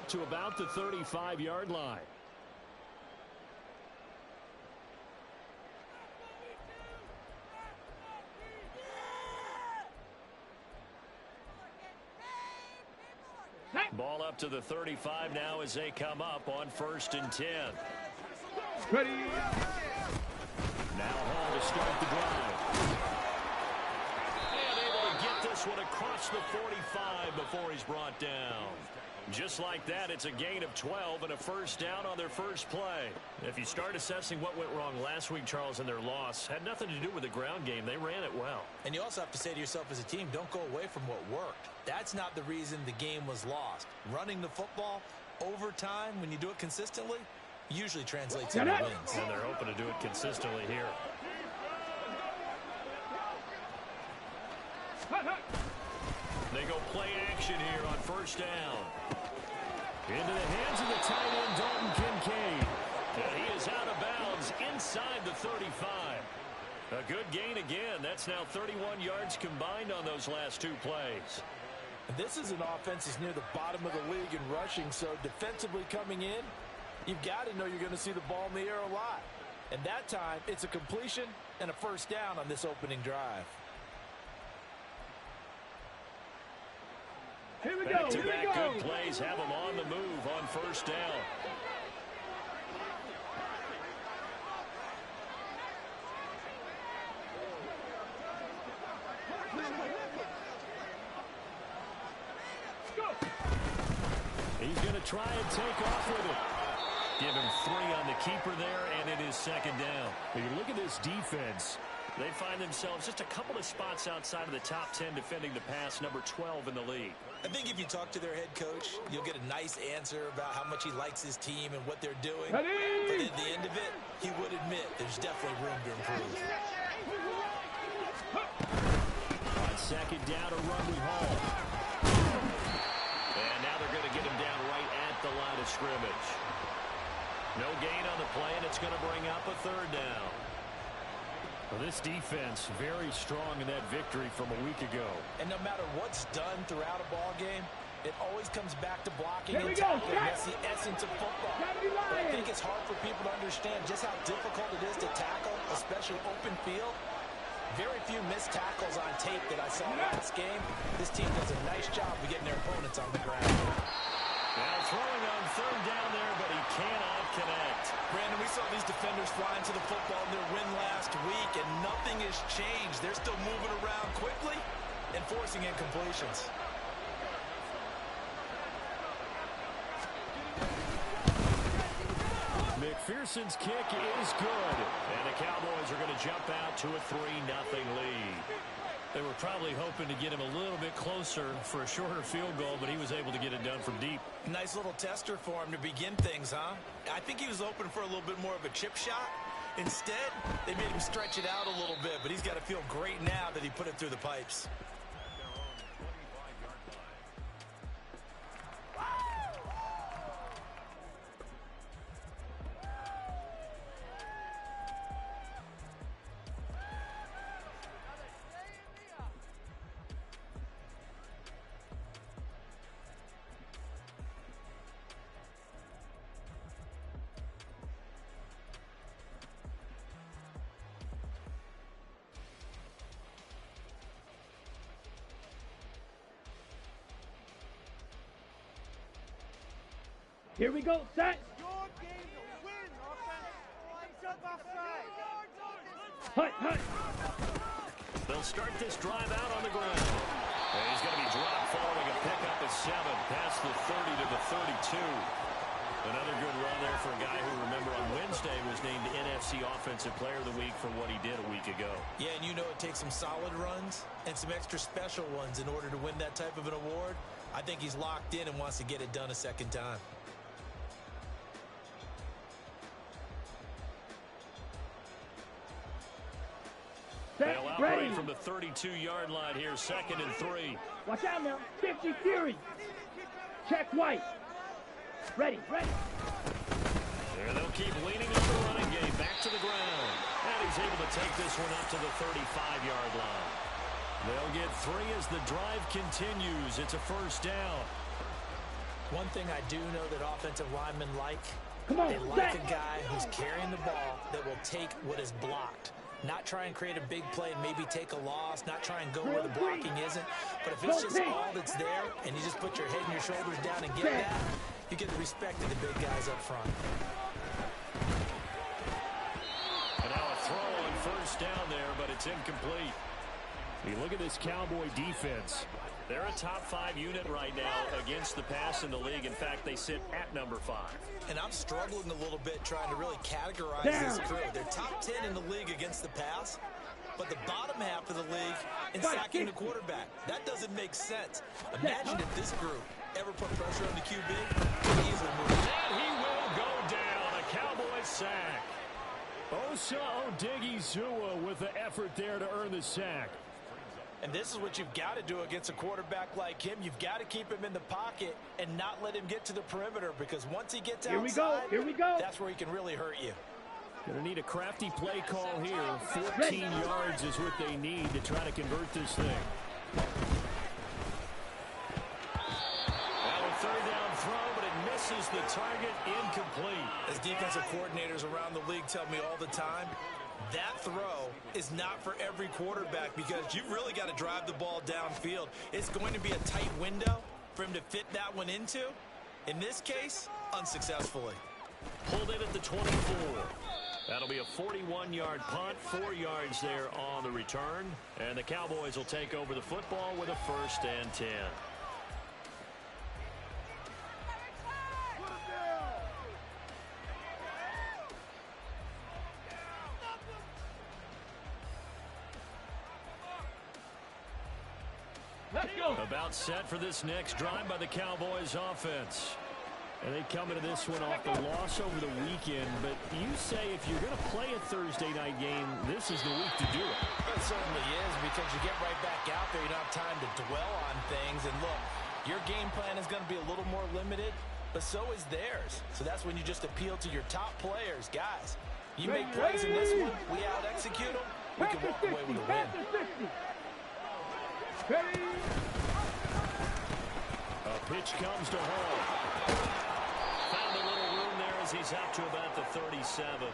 up to about the 35-yard line. Ball up to the 35 now as they come up on 1st and 10. Ready. Now Hall to start the drive. And able to get this one across the 45 before he's brought down. Just like that, it's a gain of 12 and a first down on their first play. If you start assessing what went wrong last week, Charles, in their loss, had nothing to do with the ground game. They ran it well. And you also have to say to yourself as a team, don't go away from what worked. That's not the reason the game was lost. Running the football over time, when you do it consistently, usually translates into wins. And they're hoping to do it consistently here. They go play action here on first down. Into the hands of the tight end, Dalton Kincaid. And he is out of bounds inside the 35. A good gain again. That's now 31 yards combined on those last 2 plays. This is an offense that's near the bottom of the league in rushing, so defensively coming in, you've got to know you're going to see the ball in the air a lot. And that time, it's a completion and a first down on this opening drive. Here we go. Back-to-back good plays have them on the move on first down. He's going to try and take off with it. Give him 3 on the keeper there, and it is second down. When you look at this defense, they find themselves just a couple of spots outside of the top 10 defending the pass, number 12 in the league. I think if you talk to their head coach, you'll get a nice answer about how much he likes his team and what they're doing. But at the end of it, he would admit there's definitely room to improve. On second down, a run with Hall. And now they're going to get him down right at the line of scrimmage. No gain on the play, and it's going to bring up a third down. Well, this defense very strong in that victory from a week ago. And no matter what's done throughout a ball game, it always comes back to blocking and tackling. That's the essence of football. But I think it's hard for people to understand just how difficult it is to tackle, especially open field. Very few missed tackles on tape that I saw last game. This team does a nice job of getting their opponents on the ground. Now throwing on third down there, but he cannot connect. Brandon, we saw these defenders flying to the football in their win last week, and nothing has changed. They're still moving around quickly and forcing incompletions. McPherson's kick is good, and the Cowboys are going to jump out to a 3-0 lead. They were probably hoping to get him a little bit closer for a shorter field goal, but he was able to get it done from deep. Nice little tester for him to begin things, huh? I think he was open for a little bit more of a chip shot. Instead, they made him stretch it out a little bit, but he's got to feel great now that he put it through the pipes. Here we go, set. Hut. They'll start this drive out on the ground. And he's going to be dropped following a pickup of 7 past the 30 to the 32. Another good run there for a guy who, remember, on Wednesday was named NFC Offensive Player of the Week for what he did a week ago. Yeah, and you know it takes some solid runs and some extra special ones in order to win that type of an award. I think he's locked in and wants to get it done a second time. They'll operate from the 32-yard line here, 2nd and 3. Watch out now, 50 Fury. Check White. Ready. There they'll keep leaning on the running game, back to the ground. And he's able to take this one up to the 35-yard line. They'll get 3 as the drive continues. It's a first down. One thing I do know that offensive linemen like, Come on, they like a guy who's carrying the ball that will take what is blocked. Not try and create a big play and maybe take a loss, not try and go where the blocking isn't. But if it's just all that's there and you just put your head and your shoulders down and get that, you get the respect of the big guys up front. And now a throw on first down there, but it's incomplete. You look at this Cowboy defense. They're a top 5 unit right now against the pass in the league. In fact, they sit at number 5. And I'm struggling a little bit trying to really categorize this crew. They're top 10 in the league against the pass, but the bottom half of the league in sacking the quarterback. That doesn't make sense. Imagine if this group ever put pressure on the QB. Easily move. And he will go down. A Cowboy sack. Osa Odighizuwa with the effort there to earn the sack. And this is what you've got to do against a quarterback like him. You've got to keep him in the pocket and not let him get to the perimeter, because once he gets outside, here we go. That's where he can really hurt you. Going to need a crafty play call here. 14 yards is what they need to try to convert this thing. Now a third down throw, but it misses the target. Incomplete. As defensive coordinators around the league tell me all the time, that throw is not for every quarterback, because you've really got to drive the ball downfield. It's going to be a tight window for him to fit that one into. In this case, unsuccessfully. Pulled in at the 24. That'll be a 41-yard punt, 4 yards there on the return. And the Cowboys will take over the football with a 1st and 10. Let's go. About set for this next drive by the Cowboys offense. And they come into this one off the loss over the weekend. But you say if you're going to play a Thursday night game, this is the week to do it. It certainly is, because you get right back out there. You don't have time to dwell on things. And look, your game plan is going to be a little more limited, but so is theirs. So that's when you just appeal to your top players. Guys, you make plays in this one, we out-execute them, we can walk away with a win. A pitch comes to Hall. Found a little room there as he's out to about the 37.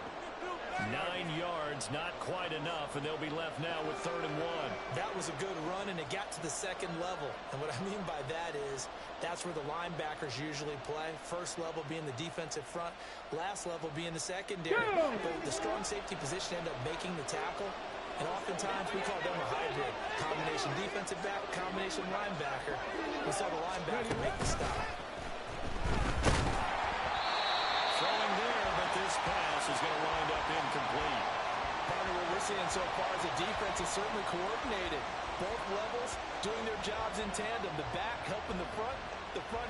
9 yards, not quite enough, and they'll be left now with 3rd and 1. That was a good run, and it got to the second level. And what I mean by that is that's where the linebackers usually play. First level being the defensive front, last level being the secondary. But the strong safety position ended up making the tackle. And oftentimes we call them a hybrid. Combination defensive back, combination linebacker. We saw the linebacker make the stop. Throwing there, but this pass is going to wind up incomplete. Partner, what we're seeing so far is the defense is certainly coordinated. Both levels doing their jobs in tandem. The back helping the front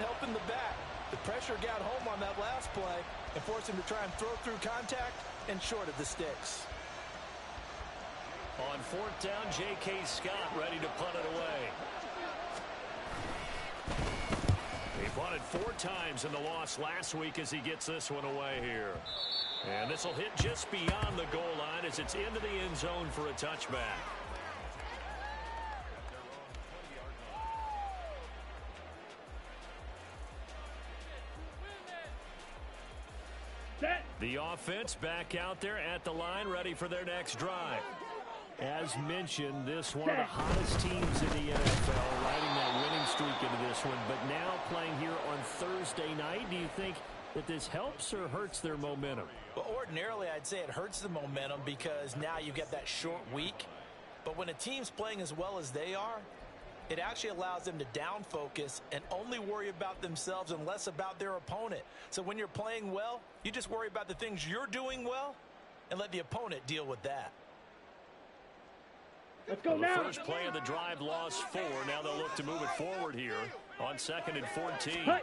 helping the back. The pressure got home on that last play and forced him to try and throw through contact and short of the sticks. On 4th down, J.K. Scott ready to punt it away. He punted 4 times in the loss last week as he gets this one away here. And this will hit just beyond the goal line as it's into the end zone for a touchback. The offense back out there at the line, ready for their next drive. As mentioned, this one of the hottest teams in the NFL, riding that winning streak into this one. But now playing here on Thursday night, do you think that this helps or hurts their momentum? Well, ordinarily, I'd say it hurts the momentum because now you get that short week. But when a team's playing as well as they are, it actually allows them to down focus and only worry about themselves and less about their opponent. So when you're playing well, you just worry about the things you're doing well and let the opponent deal with that. Let's go now. The first play of the drive lost 4. Now they'll look to move it forward here on 2nd and 14.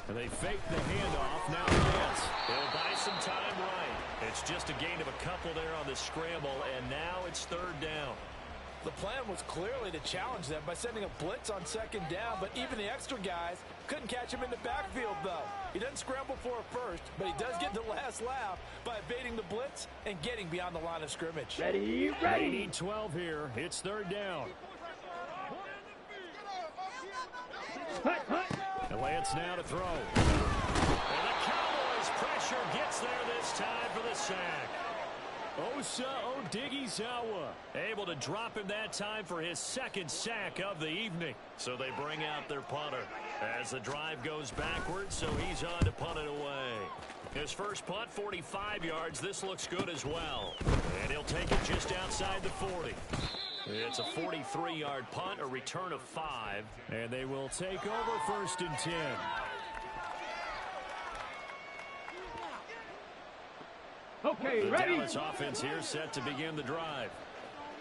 And they fake the handoff. Now this. They'll buy some time right. It's just a gain of a couple there on the scramble, and now it's 3rd down. The plan was clearly to challenge them by sending a blitz on 2nd down, but even the extra guys couldn't catch him in the backfield, though. He doesn't scramble for a first, but he does get the last laugh by evading the blitz and getting beyond the line of scrimmage. Ready. They need 12 here. It's 3rd down. Lance now to throw. And the Cowboys pressure gets there this time for the sack. Osa Odighizuwa able to drop him that time for his second sack of the evening. So they bring out their punter as the drive goes backwards, so he's on to punt it away. His first punt, 45 yards. This looks good as well. And he'll take it just outside the 40. It's a 43-yard punt, a return of 5. And they will take over 1st and 10. Okay, the ready? Dallas offense here set to begin the drive.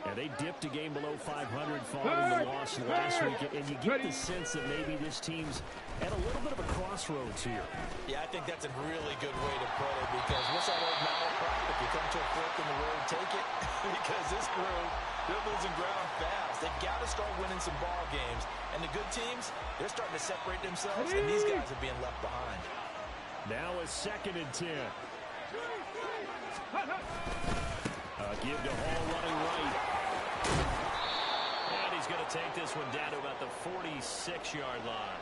And they dipped a game below 500 following the loss last week. And you get the sense that maybe this team's at a little bit of a crossroads here. Yeah, I think that's a really good way to put it, because what's that old malaprop? If you come to a fork in the road, take it. Because this crew, they're losing ground fast. They've got to start winning some ball games. And the good teams, they're starting to separate themselves, and these guys are being left behind. Now a 2nd and 10. Give to Hall running right. And he's going to take this one down to about the 46-yard line.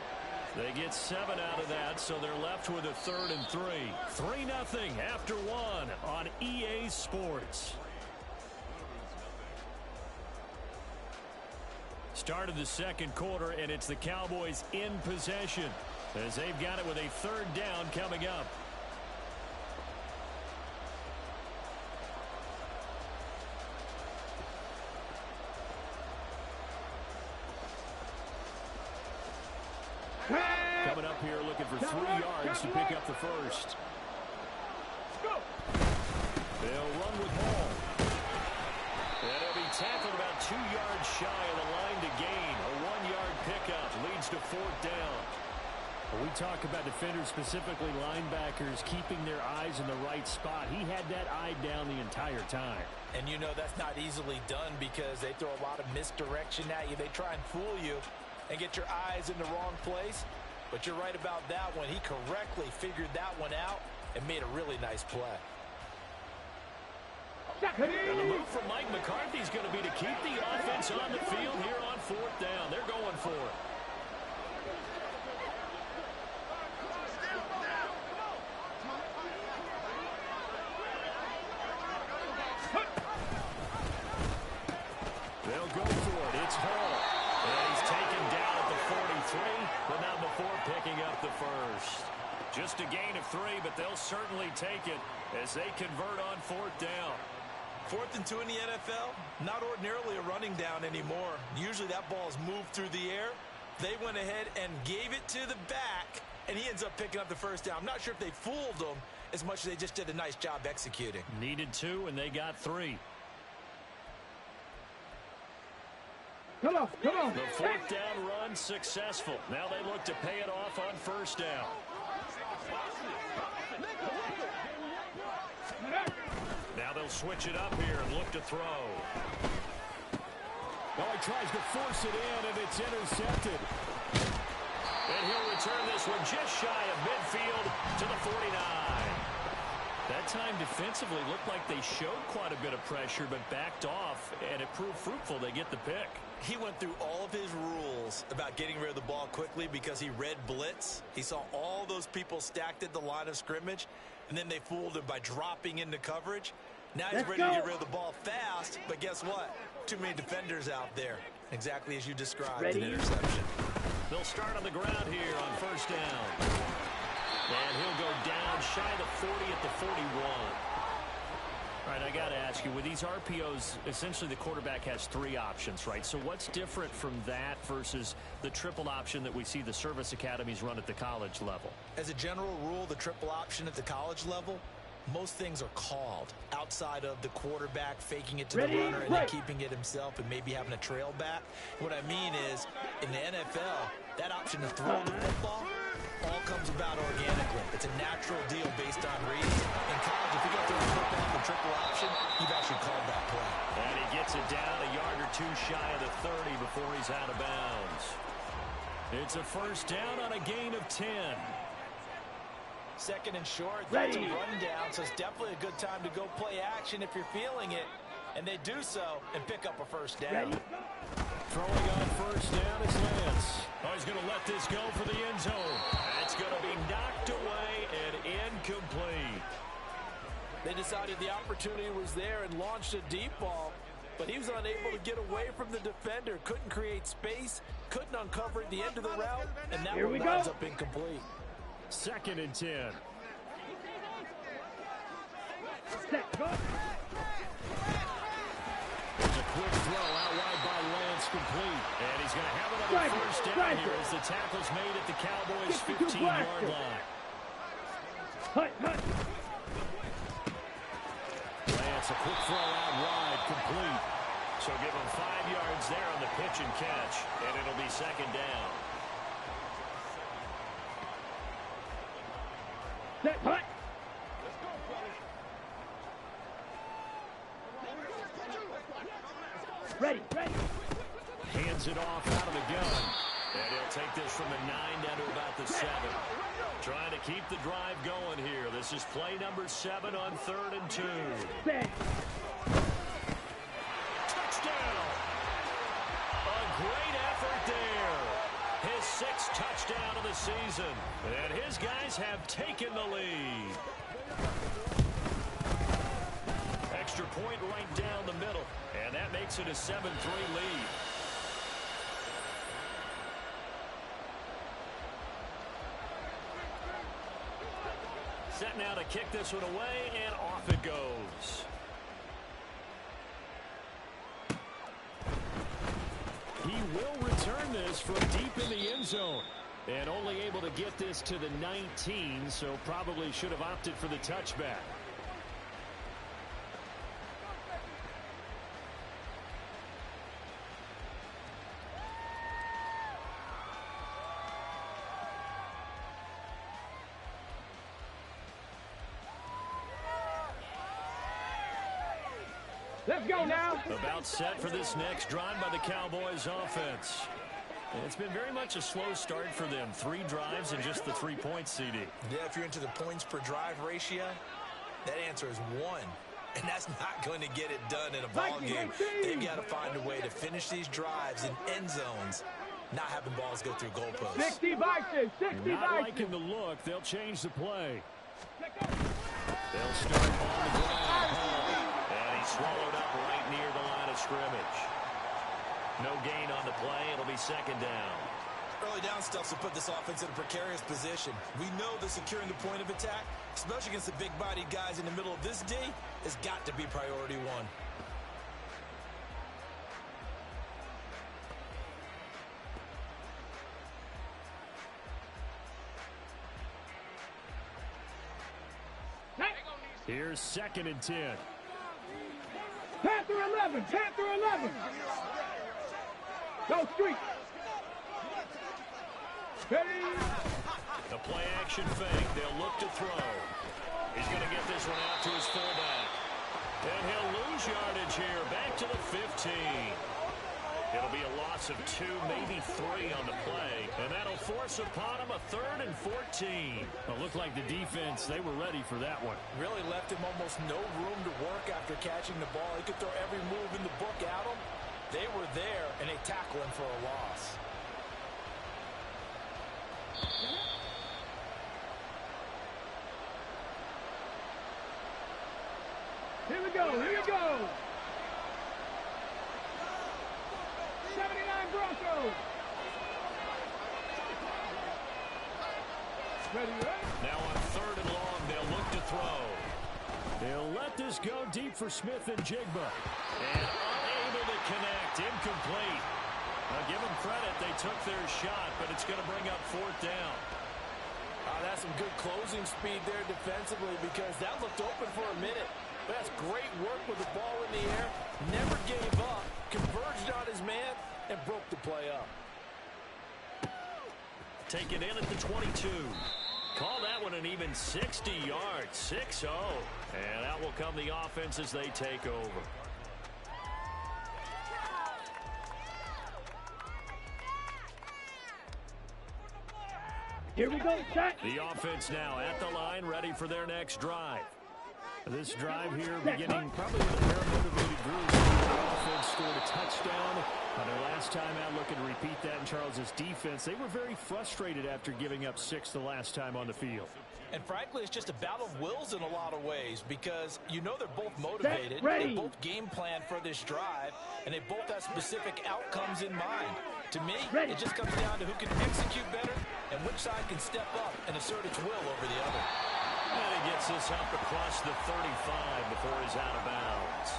They get 7 out of that, so they're left with a 3rd and 3. 3-0 after 1 on EA Sports. Start of the second quarter, and it's the Cowboys in possession as they've got it with a 3rd down coming up. Coming up here looking for 3 yards to pick up the first. They'll run with Hall. And he'll be tackled about 2 yards shy of the line to gain. A 1-yard pickup leads to 4th down. When we talk about defenders, specifically linebackers, keeping their eyes in the right spot. He had that eye down the entire time. And you know that's not easily done because they throw a lot of misdirection at you. They try and fool you and get your eyes in the wrong place. But you're right about that one. He correctly figured that one out and made a really nice play. And the move from Mike McCarthy is going to be to keep the offense on the field here on 4th down. They're going for it. They'll go for it. It's Hall. And he's taken down at the 43, but not before picking up the first. Just a gain of 3, but they'll certainly take it as they convert on 4th down. 4th and 2 in the NFL, not ordinarily a running down anymore. Usually that ball is moved through the air. They went ahead and gave it to the back, and he ends up picking up the first down. I'm not sure if they fooled him as much as they just did a nice job executing. Needed 2, and they got 3. Come on, come on. The 4th down run successful. Now they look to pay it off on 1st down. Now they'll switch it up here and look to throw. Oh, he tries to force it in, and it's intercepted. And he'll return this one just shy of midfield to the 49. That time defensively looked like they showed quite a bit of pressure, but backed off, and it proved fruitful. They get the pick. He went through all of his rules about getting rid of the ball quickly because he read blitz. He saw all those people stacked at the line of scrimmage, and then they fooled him by dropping into coverage. Now he's ready to get rid of the ball fast, but guess what? Too many defenders out there. Exactly as you described, an interception. They'll start on the ground here on 1st down. And he'll go down shy of the 40 at the 41. All right, I got to ask you, with these RPOs, essentially the quarterback has 3 options, right? So what's different from that versus the triple option that we see the service academies run at the college level? As a general rule, the triple option at the college level, most things are called outside of the quarterback faking it to the runner and then keeping it himself and maybe having a trail back. What I mean is, in the NFL, that option to throw the football all comes about organically. It's a natural deal based on reads. In college, if you're going to throw the football in the triple option, you've actually called that play. And he gets it down a yard or 2 shy of the 30 before he's out of bounds. It's a 1st down on a gain of 10. 2nd and short, that's a run down, so it's definitely a good time to go play action if you're feeling it. And they do so and pick up a first down. Throwing on first down is Lance. Oh, he's going to let this go for the end zone. That's going to be knocked away and incomplete. They decided the opportunity was there and launched a deep ball, but he was unable to get away from the defender. Couldn't create space, couldn't uncover the end of the route, and that one winds up incomplete. 2nd and 10. Set, go. There's a quick throw out wide by Lance, complete. And he's going to have another first down here as the tackle's made at the Cowboys' 15-yard line. Hut, hut. Lance, a quick throw out wide, complete. So give him 5 yards there on the pitch and catch, and it'll be 2nd down. Set, hut. Ready, ready. Hands it off out of the gun. And he'll take this from the 9 down to about the 7. Trying to keep the drive going here. This is play number 7 on 3rd and 2. Set. Touchdown! A great effort there. His 6th touchdown of the season. And his guys have taken the lead. Extra point right down the middle. And that makes it a 7-3 lead. Set now to kick this one away, and off it goes. He will return this from deep in the end zone. And only able to get this to the 19, so probably should have opted for the touchback. Let's go now. About set for this next drive by the Cowboys offense. It's been very much a slow start for them. 3 drives and just the 3 points, CD. Yeah, if you're into the points per drive ratio, that answer is 1. And that's not going to get it done in a ball game. They've got to find a way to finish these drives in end zones, not having balls go through goalposts. 60 Vikings, 60 Not Vikings. liking the look. They'll change the play. They'll start on the ground. And he's swallowed up right near the line of scrimmage. No gain on the play. It'll be 2nd down. Early down stuffs will put this offense in a precarious position. We know that securing the point of attack, especially against the big-bodied guys in the middle of this D, has got to be priority 1. Here's 2nd and 10. Panther 11, Panther 11. Go street. Ready. The play action fake. They'll look to throw. He's going to get this one out to his fullback. And he'll lose yardage here. Back to the 15. It'll be a loss of 2, maybe 3 on the play. And that'll force upon him a 3rd and 14. It looked like the defense, they were ready for that one. Really left him almost no room to work after catching the ball. He could throw every move in the book at him. They were there, and they tackle him for a loss. Here we go, here we go. 79 Broncos. Ready, ready. Now on 3rd and long, they'll look to throw. They'll let this go deep for Smith and Jigba. And unable to connect, incomplete. Now give them credit, they took their shot, but it's going to bring up 4th down. That's some good closing speed there defensively because that looked open for a minute. But that's great work with the ball in the air. Never gave up, converged on his man, and broke the play up. Take it in at the 22. Call that one an even 60 yards, 6-0. And out will come the offense as they take over. Here we go, set. The offense now at the line, ready for their next drive. This drive here beginning probably with a pair of motivated groups. The offense scored a touchdown. On their last time out, looking to repeat that in Charles's defense. They were very frustrated after giving up 6 the last time on the field. And frankly, it's just a battle of wills in a lot of ways because you know they're both motivated. They both game plan for this drive, and they both have specific outcomes in mind. To me, it just comes down to who can execute better and which side can step up and assert its will over the other. And he gets this up across the 35 before he's out of bounds.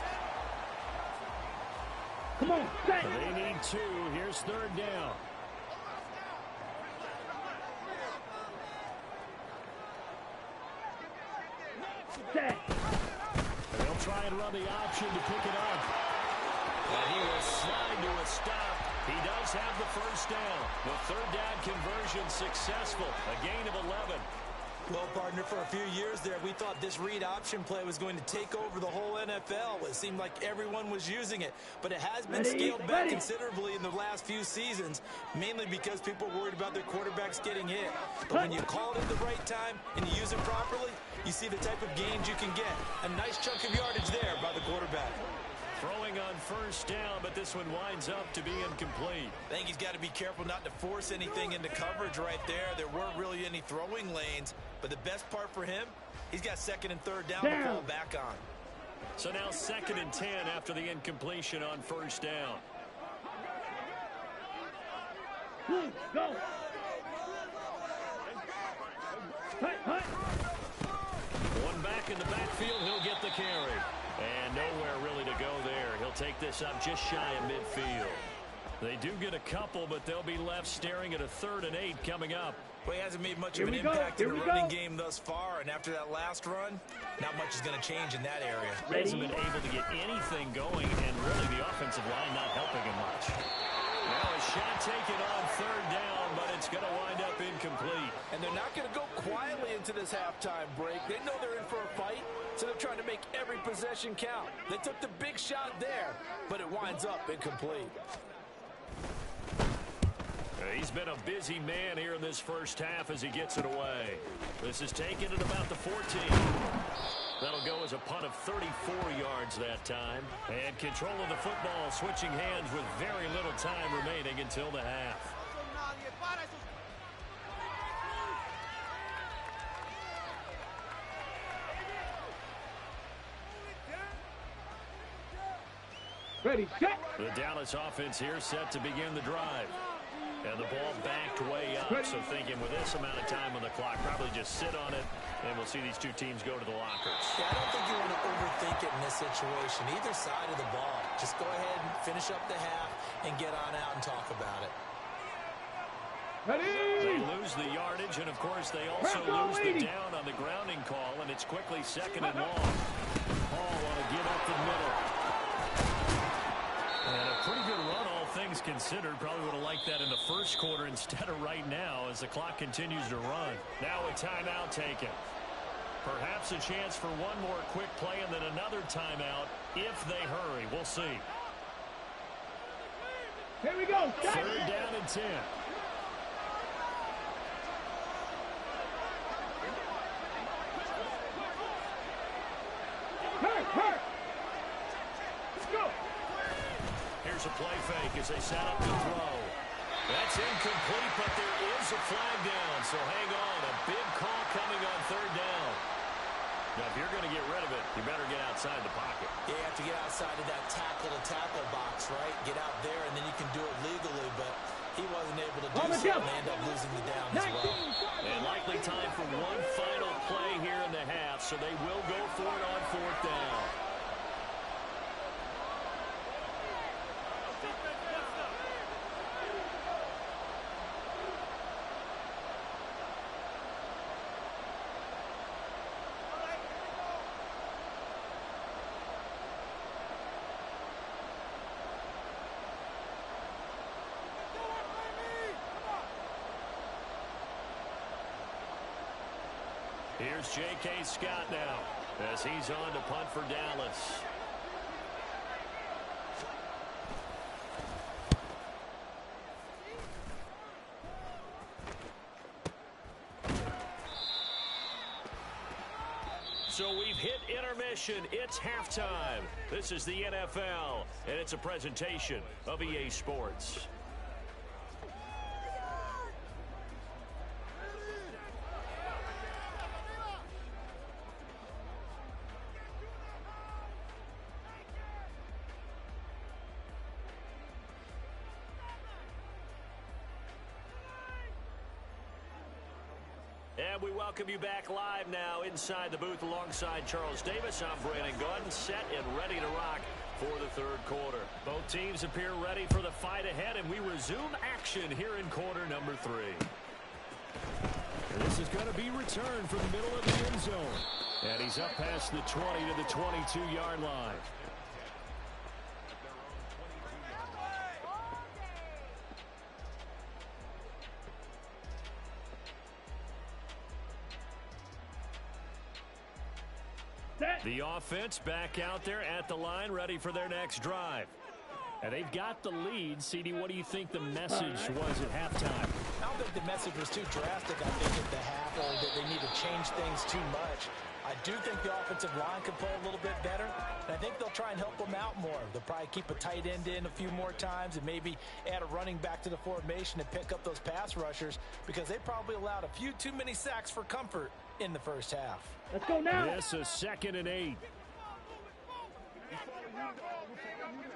Come on, set. They need 2. Here's 3rd down. Set. They'll try and run the option to pick it up. And he will slide to a stop. He does have the first down. The 3rd down conversion successful. A gain of 11. Well, partner, for a few years there, we thought this read option play was going to take over the whole NFL. It seemed like everyone was using it, but it has been scaled back considerably in the last few seasons, mainly because people are worried about their quarterbacks getting hit. But when you call it at the right time and you use it properly, you see the type of gains you can get. A nice chunk of yardage there by the quarterback. Throwing on first down, but this one winds up to be incomplete. I think he's got to be careful not to force anything into coverage right there. There weren't really any throwing lanes, but the best part for him, he's got 2nd and 3rd down to fall back on. So now 2nd and 10 after the incompletion on first down. Go. Hut. One back in the backfield, he'll get the carry. And nowhere really to go there. He'll take this up just shy of midfield. They do get a couple, but they'll be left staring at a 3rd and 8 coming up. Well, he hasn't made much of an impact in the running game thus far, and after that last run, not much is going to change in that area. He hasn't been able to get anything going, and really the offensive line not helping him much. Now a shot taken on 3rd down, but it's going to wind up incomplete. And they're not going to go quietly into this halftime break. They know they're in for a fight, so they're trying to make every possession count. They took the big shot there, but it winds up incomplete. He's been a busy man here in this first half as he gets it away. This is taken at about the 14. That'll go as a punt of 34 yards that time. And control of the football switching hands with very little time remaining until the half. Ready, set. The Dallas offense here set to begin the drive. And the ball backed way up, so thinking with this amount of time on the clock, probably just sit on it, and we'll see these two teams go to the lockers. Yeah, I don't think you want to overthink it in this situation, either side of the ball. Just go ahead and finish up the half and get on out and talk about it. Ready. They lose the yardage, and of course they also lose the down on the grounding call, and it's quickly 2nd and long. Hall want to give up the middle. And a pretty good run, all things considered. Probably would have liked that in the first quarter instead of right now as the clock continues to run. Now a timeout taken. Perhaps a chance for one more quick play and then another timeout if they hurry. We'll see. Here we go. 3rd down and 10. Hurt. Let's go. Here's a play fake as they set up to throw. That's incomplete, but there is a flag down, so hang on. A big call coming on 3rd down. Now, if you're going to get rid of it, you better get outside the pocket. Yeah, you have to get outside of that tackle-to-tackle box, right? Get out there, and then you can do it legally, but he wasn't able to do so, and they end up losing the down as well. And likely time for one final play here in the half, so they will go for it on 4th down. Here's J.K. Scott now as he's on to punt for Dallas. So we've hit intermission. It's halftime. This is the NFL, and it's a presentation of EA Sports. And we welcome you back live now inside the booth alongside Charles Davis. I'm Brandon Gordon, set and ready to rock for the third quarter. Both teams appear ready for the fight ahead, and we resume action here in quarter number 3. This is going to be returned from the middle of the end zone. And he's up past the 20 to the 22-yard line. The offense back out there at the line, ready for their next drive. And they've got the lead. CD, what do you think the message was at halftime? I don't think the message was too drastic, I think, at the half, or that they need to change things too much. I do think the offensive line can play a little bit better, and I think they'll try and help them out more. They'll probably keep a tight end in a few more times and maybe add a running back to the formation and pick up those pass rushers, because they probably allowed a few too many sacks for comfort in the first half. Let's go now. This is 2nd and 8.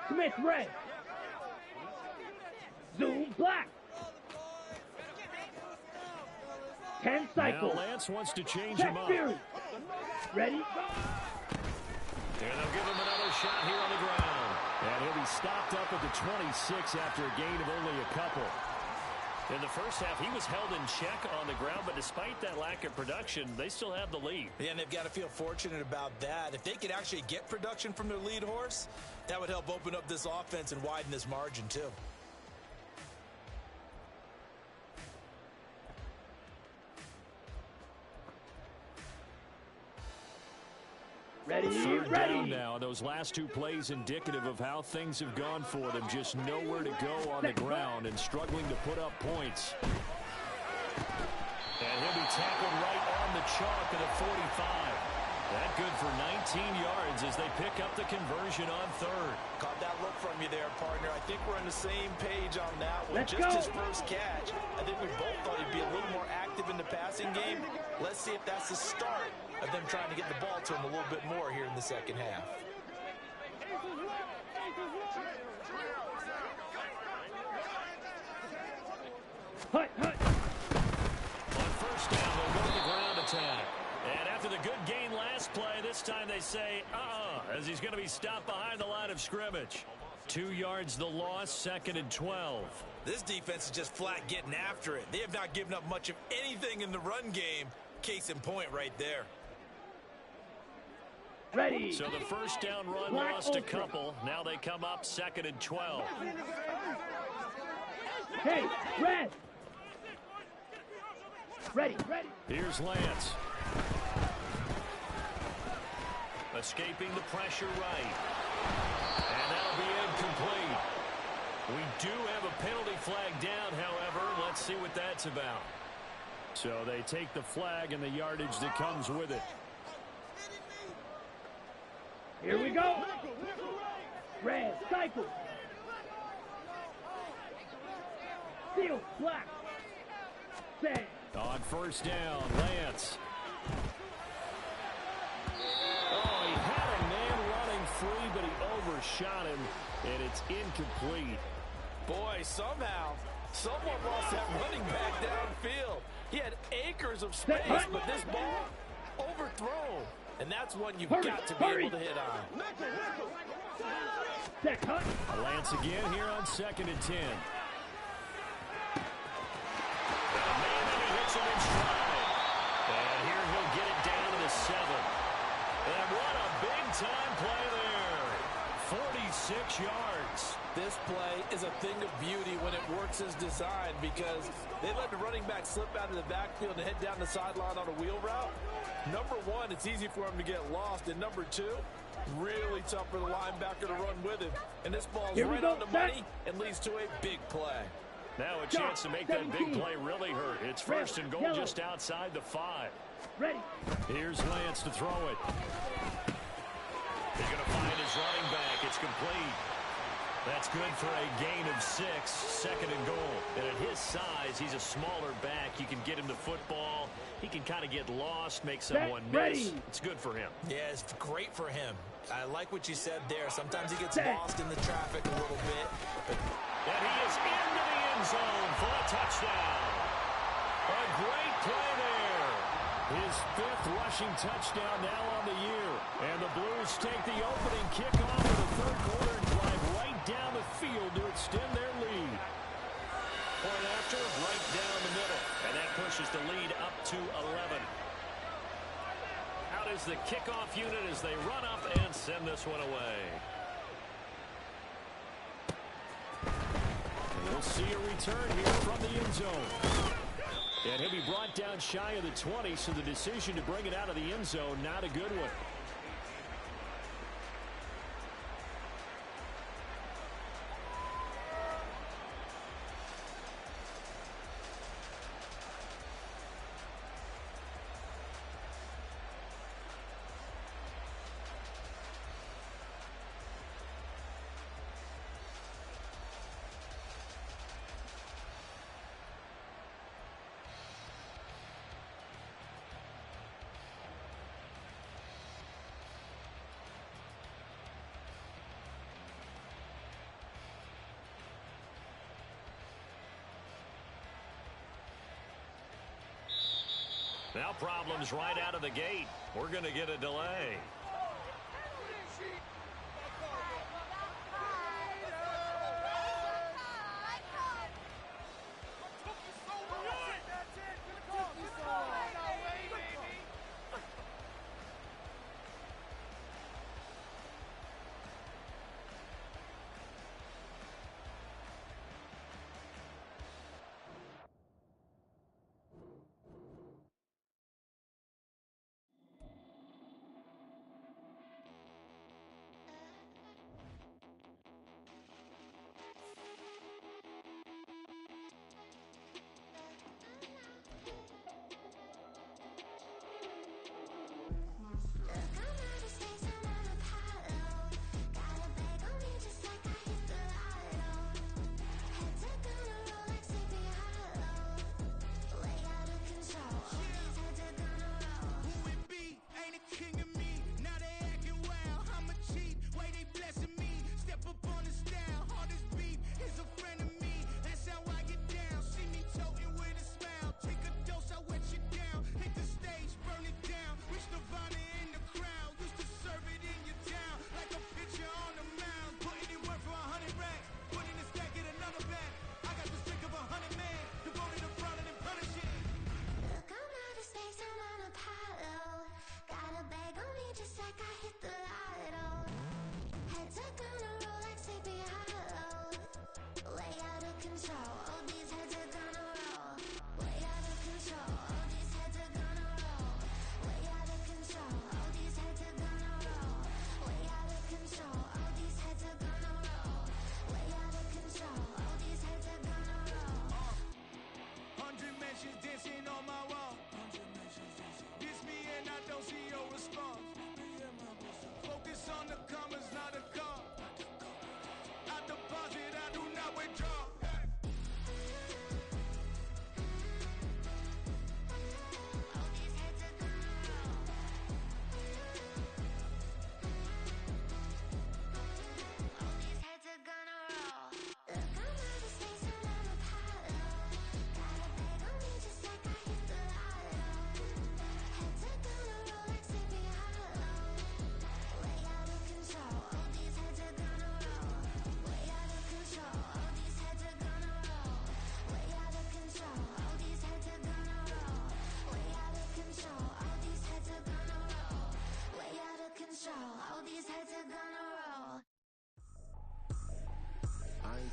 Smith red. Zoom black. 10 cycles. Now Lance wants to change him up. Fury. Ready? And they'll give him another shot here on the ground. And he'll be stopped up at the 26 after a gain of only a couple. In the first half, he was held in check on the ground, but despite that lack of production, they still have the lead. Yeah, and they've got to feel fortunate about that. If they could actually get production from their lead horse, that would help open up this offense and widen this margin too. Ready, Third ready. down now. Those last 2 plays indicative of how things have gone for them. Just nowhere to go on the ground and struggling to put up points. And he'll be tackled right on the chalk at the 45. That good for 19 yards as they pick up the conversion on third. Caught that look from you there, partner. I think we're on the same page on that one. Let's Just go. his first catch. I think we both thought he'd be a little more active in the passing game. Let's see if that's the start of them trying to get the ball to him a little bit more here in the second half. Hut, hut. On first down, they'll go to the ground attack. And after the good gain last play, this time they say, as he's going to be stopped behind the line of scrimmage. 2 yards the loss, 2nd and 12. This defense is just flat getting after it. They have not given up much of anything in the run game. Case in point right there. Ready. So the first down run Black lost a ultra. couple. Now they come up 2nd and 12. Hey, red. Ready, ready. Here's Lance. Escaping the pressure right. And that'll be incomplete. We do have a penalty flag down, however. Let's see what that's about. So they take the flag and the yardage that comes with it. Here we go. Red, cycle. Steel, black. Sand. On first down, Lance. Oh, he had a man running free, but he overshot him, and it's incomplete. Boy, somehow, someone lost that running back downfield. He had acres of space, but this ball overthrown. And that's one you've got to be able to hit on. Set, hut. Lance again here on 2nd and 10. He hits him in stride. And here he'll get it down to the 7. And what a big-time play there. 46 yards. This play is a thing of beauty when it works as designed, because they let the running back slip out of the backfield and head down the sideline on a wheel route. Number one, it's easy for him to get lost. And number two, really tough for the linebacker to run with him. And this ball's right on the money and leads to a big play. Now a chance to make that big play really hurt. It's first and goal just outside the 5. Ready. Here's Lance to throw it. He's going to find his running back. It's complete. That's good for a gain of 6, second and goal. And at his size, he's a smaller back. You can get him the football. He can kind of get lost, make someone miss. It's good for him. Yeah, it's great for him. I like what you said there. Sometimes he gets lost in the traffic a little bit. And he is into the end zone for a touchdown. A great play there. His 5th rushing touchdown now on the year. And the Blues take the opening kickoff of the third quarter and drive right down the field to extend their lead. Point after, right down the middle. And that pushes the lead up to 11. Out is the kickoff unit as they run up and send this one away. And we'll see a return here from the end zone. And he'll be brought down shy of the 20, so the decision to bring it out of the end zone, not a good one. Now problems right out of the gate. We're going to get a delay.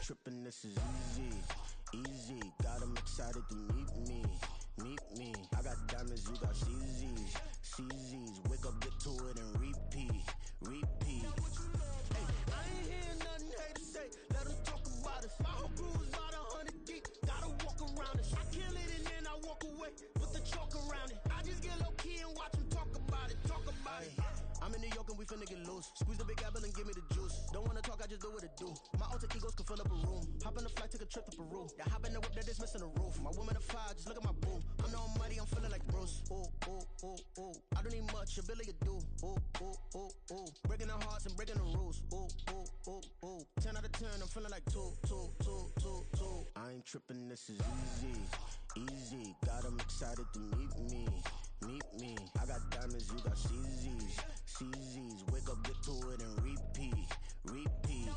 Trippin', this is easy. Got them excited to meet me. I got diamonds, you got CZs. Wake up, get to it, and repeat. Hey, I ain't hearing nothing hate to say. Let them talk about us. My whole crew is about 100 deep. I'm in New York and we finna get loose. Squeeze the big apple and give me the juice. Don't wanna talk, I just do what it do. My alter egos can fill up a room. Hop on a flight, take a trip to Peru. That hop in the whip that is missing the roof. My woman a fire, just look at my boo. I'm no money, I'm feeling like Bruce. Ooh, ooh, ooh, ooh. I don't need much, ability to do. Ooh, ooh, ooh, ooh. Breaking the hearts and breaking the rules. Ooh, ooh, ooh, ooh. 10 out of 10, I'm feeling like 2, 2, 2, 2, 2. I ain't tripping, this is easy. Easy, got 'em excited to meet me. Meet me. I got diamonds, you got CZs. CZs, wake up, get to it and repeat. Repeat.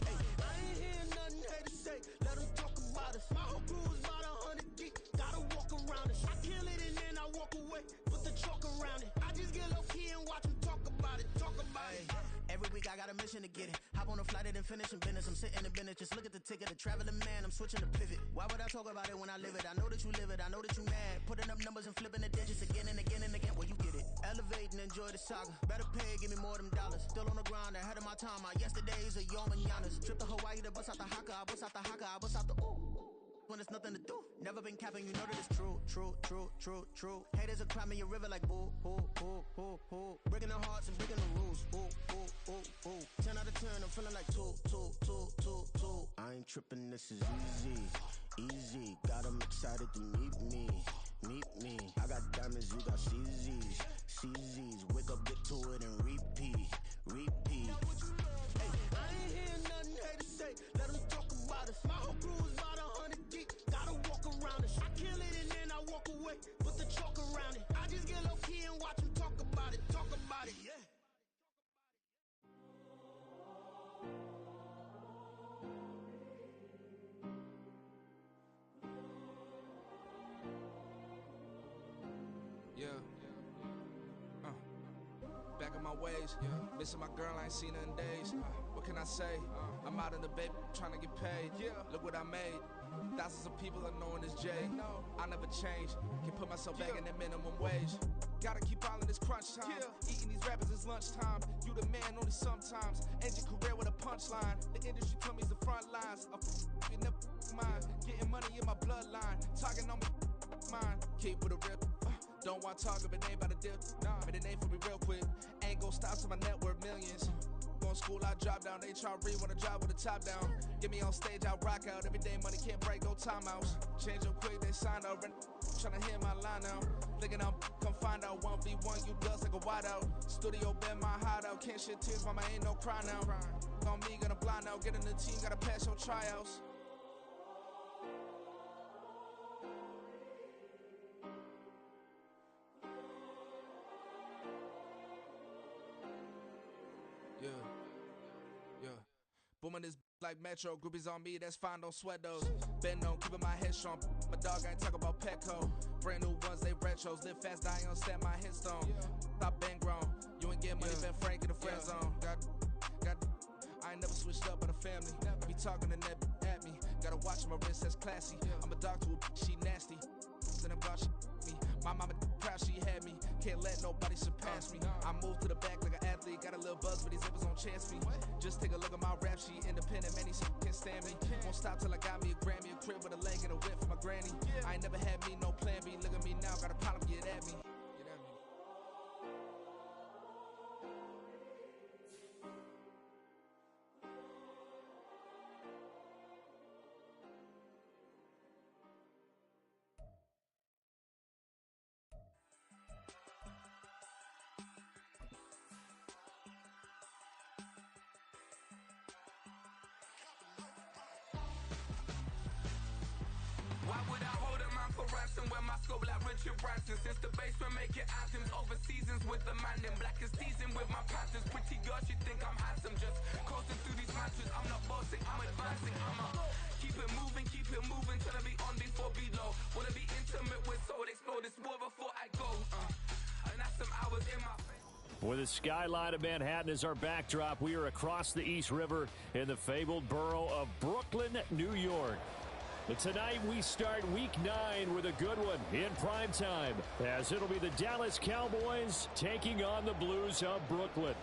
Hey, I ain't hearing nothing haters say. Let them talk about us. My whole crew is about 100 deep. Gotta walk around us. I kill it and then I walk away. Put the chalk around it. I just get low key and watch them talk about it. Talk about it. Every week I got a mission to get it. Hop on a flight and then finish in business. I'm sitting in business. Just look at the ticket. A traveling man. I'm switching the pivot. Why would I talk about it when I live it? I know that you live it. I know that you mad. Putting up numbers and flipping the digits again and again and again. Well, you get it. Elevate and enjoy the saga. Better pay, give me more than dollars. Still on the grind, ahead of my time. My yesterdays are yo mananas. Trip to Hawaii to bust out the haka. I bust out the haka. I bust out the ooh. When there's nothing to do. Never been capping, you know that it's true, true, true, true, true. Haters are climbing your river like boo, boo, boo, boo, boo. Breaking the hearts and breaking the rules. Ooh, ooh, ooh, ooh. 10 out of 10, I'm feeling like 2, 2, 2, 2, 2. I ain't tripping, this is easy. Easy, got 'em excited to meet me. Meet me. I got diamonds, you got CZs. CZs, wake up, get to it and repeat. Repeat. Hey, I ain't hearing nothing haters say. Let them talk about us. My whole crew is about 100 deep. Gotta walk around us. I kill it and then I walk away. Put the chalk around it. I just get low key and watch them talk about it. Talk about it, yeah. Yeah. Back in my ways, missing my girl, I ain't seen her in days. What can I say? I'm out in the baby, trying to get paid. Look what I made. Thousands of people are knowing this Jay. I never change. Can put myself back in that minimum wage. Gotta keep all in this crunch time. Eating these rappers is lunchtime. You the man only sometimes. End your career with a punchline. The industry told me it's the front lines. You never mine. Getting money in my bloodline. Talking on me, mine. Keep with a real. Don't want to talk if it ain't about a deal. But it ain't for me real quick. Ain't gon' stop to my net worth millions. Going school, I drop down. They try read when I drive with the top down. Get me on stage, I rock out. Every day money can't break, no timeouts. Change up quick, they sign up. Tryna hear my line now. Thinking I'm come find out 1v1, you dust like a whiteout. Studio been my hideout. Can't shed tears, mama ain't no cry now. On me, gonna blind out. Get in the team, gotta pass your tryouts. Yeah. Booming this like Metro. Groupies on me, that's fine, don't sweat those. Been on, keeping my head strong. My dog ain't talk about Petco. Brand new ones, they retros. Live fast, die on set, my headstone. Stop been grown. You ain't getting money, been frank in the friend zone. I ain't never switched up on the family. Be talking to that at me. Gotta watch my wrist, that's classy. I'm a dog to a she nasty. Then I'm gone, she me. My mama proud she had me. Can't let nobody surpass me. I move to the back like an athlete. Got a little buzz, but these zippers don't chance me. Just take a look at my rap sheet. Independent, man, these can't stand me. Won't stop till I got me a Grammy, a crib with a leg and a whip for my granny. I ain't never had me no plan B. Look at me now, got a problem, get at me. Why would I hold a man for ransom when my scope like Richard Branson? Since the basement making anthems over seasons with the man in black is teasing with my patterns. Pretty girls, you think I'm handsome, just coasting through these matches. I'm not bossing, I'm advancing. Keep it moving, trying to be on before below. Wanna be intimate with soul, explore this war before I go. And that's some hours in my face. With the skyline of Manhattan as our backdrop, we are across the East River in the fabled borough of Brooklyn, New York. And tonight we start Week 9 with a good one in prime time, as it'll be the Dallas Cowboys taking on the Blues of Brooklyn.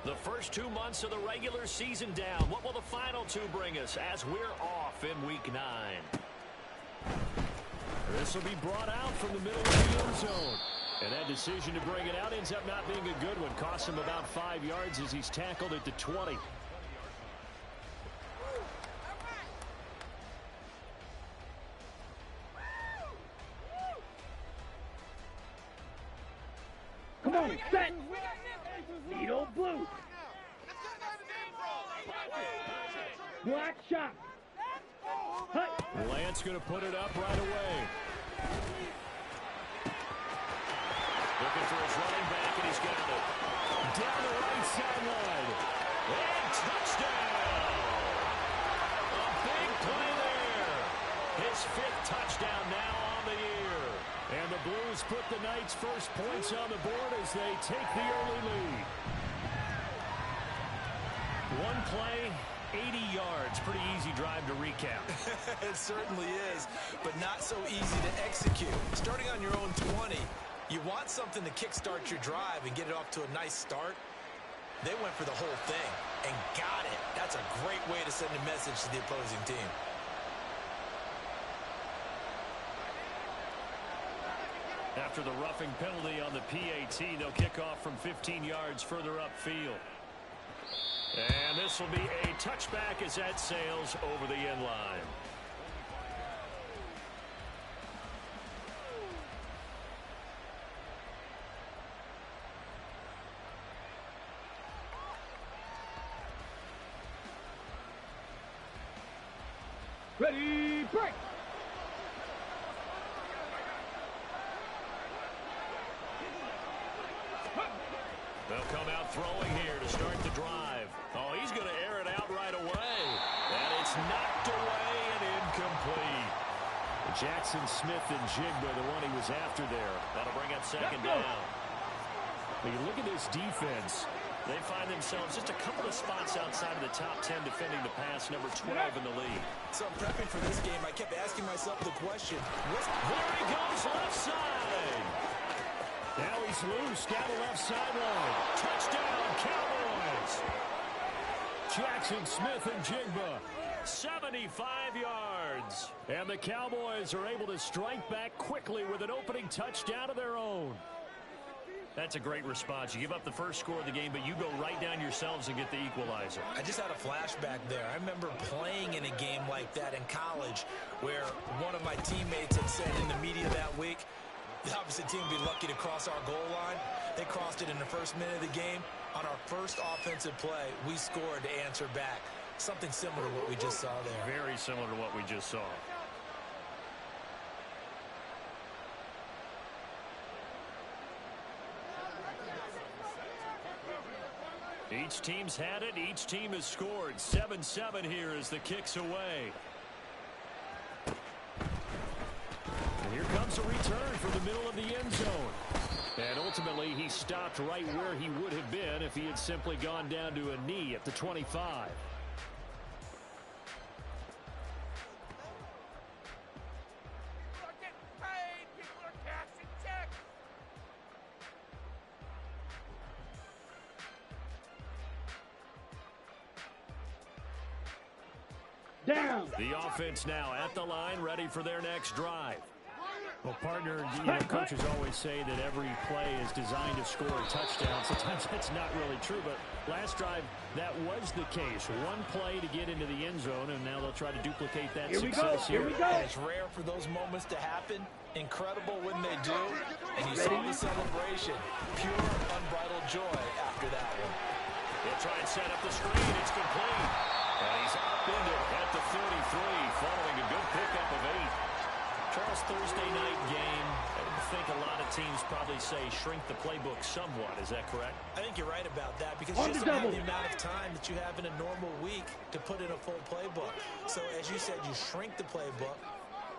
The first 2 months of the regular season down. What will the final 2 bring us as we're off in Week 9? This will be brought out from the middle of the end zone. And that decision to bring it out ends up not being a good one. Costs him about 5 yards as he's tackled at the 20. Come on, set. Needle blue. Black shot. Lance going to put it up right away. Looking for his running back, and he's got it. Down the right sideline. And touchdown. A big play there. His 5th touchdown now on the year. And the Blues put the Knights' first points on the board as they take the early lead. One play, 80 yards. Pretty easy drive to recap. It certainly is, but not so easy to execute. Starting on your own 20, you want something to kickstart your drive and get it off to a nice start. They went for the whole thing and got it. That's a great way to send a message to the opposing team. After the roughing penalty on the PAT, they'll kick off from 15 yards further upfield. And this will be a touchback as that sails over the end line. Ready, break. They'll come out throwing here to start the drive. Oh, he's going to air it out right away. And it's knocked away and incomplete. Jackson Smith and Jigba, the one he was after there. That'll bring up second down. When you look at this defense, they find themselves just a couple of spots outside of the top 10 defending the pass, number 12 in the league. So prepping for this game, I kept asking myself the question. There he goes left side. Now he's loose down the left sideline. Touchdown, Cowboys. Jackson Smith and Jigba, 75 yards. And the Cowboys are able to strike back quickly with an opening touchdown of their own. That's a great response. You give up the first score of the game, but you go right down yourselves and get the equalizer. I just had a flashback there. I remember playing in a game like that in college where one of my teammates had said in the media that week, the opposite team would be lucky to cross our goal line. They crossed it in the first minute of the game. On our first offensive play, we scored to answer back. Something similar to what we just saw there. Very similar to what we just saw. Each team's had it. Each team has scored. 7-7 here as the kick's away. And here comes a return from the middle of the end zone. And ultimately, he stopped right where he would have been if he had simply gone down to a knee at the 25. Down. The offense now at the line, ready for their next drive. Well, partner, coaches always say that every play is designed to score a touchdown. Sometimes that's not really true, but last drive, that was the case. One play to get into the end zone, and now they'll try to duplicate that success here. Here we go. It's rare for those moments to happen. Incredible when they do. And you saw the celebration. Pure, unbridled joy after that one. They'll try and set up the screen. It's complete. And he's upended at the 33, following a good pickup of 8. Charles, Thursday night game, I think a lot of teams probably say shrink the playbook somewhat. Is that correct? I think you're right about that because you just don't have the amount of time that you have in a normal week to put in a full playbook. So as you said, you shrink the playbook,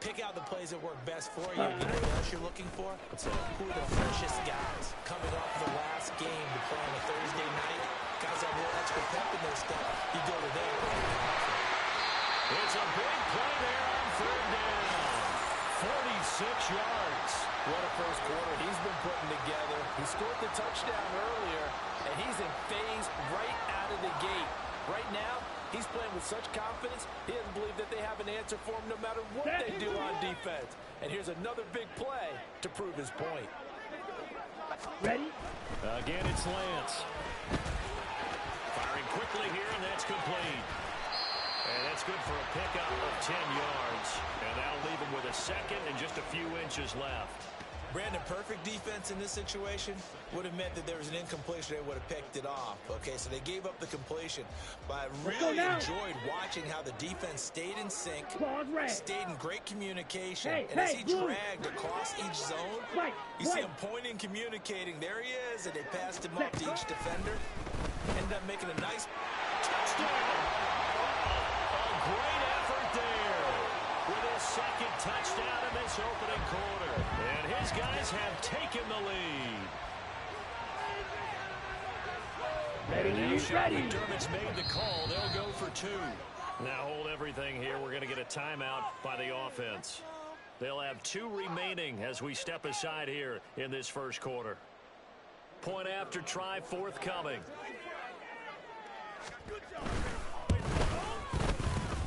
pick out the plays that work best for you. You know what else you're looking for? Who are the freshest guys coming off the last game to play on a Thursday night? Guys have a little extra pep in their step. You go to them. It's a big play there on third down. 46 yards. What a first quarter he's been putting together. He scored the touchdown earlier, and he's in phase right out of the gate. Right now, He's playing with such confidence, he doesn't believe that they have an answer for him no matter what they do on defense. And here's another big play to prove his point. Ready? Again, it's Lance. Firing quickly here, and that's complete. And that's good for a pickup of 10 yards. And that'll leave him with a second and just a few inches left. Brandon, perfect defense in this situation would have meant that there was an incompletion. They would have picked it off. Okay, so they gave up the completion. But I really enjoyed watching how the defense stayed in sync, stayed in great communication. And as he dragged across each zone, you see him pointing, communicating. There he is, and they passed him up to each defender. Ended up making a nice touchdown. A great effort there with his second touchdown in this opening quarter. And his guys have taken the lead. Ready. McDermott's made the call. They'll go for 2. Now hold everything here. We're going to get a timeout by the offense. They'll have 2 remaining as we step aside here in this first quarter. Point after try forthcoming.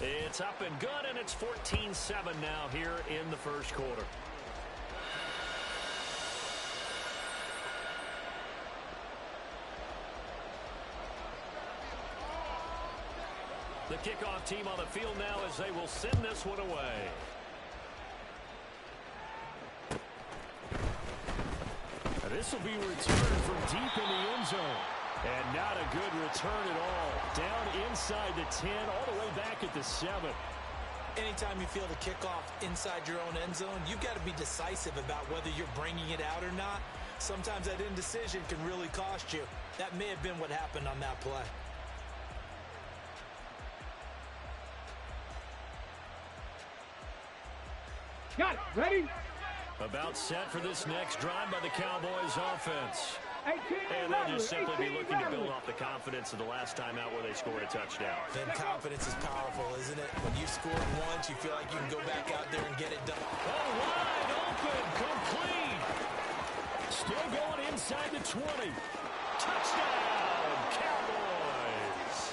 It's up and good, and it's 14-7 now here in the first quarter. The kickoff team on the field now as they will send this one away. This will be returned from deep in the end zone. And not a good return at all. Down inside the 10, all the way back at the 7. Anytime you feel the kickoff inside your own end zone, you've got to be decisive about whether you're bringing it out or not. Sometimes that indecision can really cost you. That may have been what happened on that play. Got it. Ready? About set for this next drive by the Cowboys offense. 18 And they'll just simply be looking to build off the confidence of the last time out where they scored a touchdown. Then confidence is powerful, isn't it? When you've scored once, you feel like you can go back out there and get it done. Oh, wide open, complete. Still going inside the 20. Touchdown, Cowboys.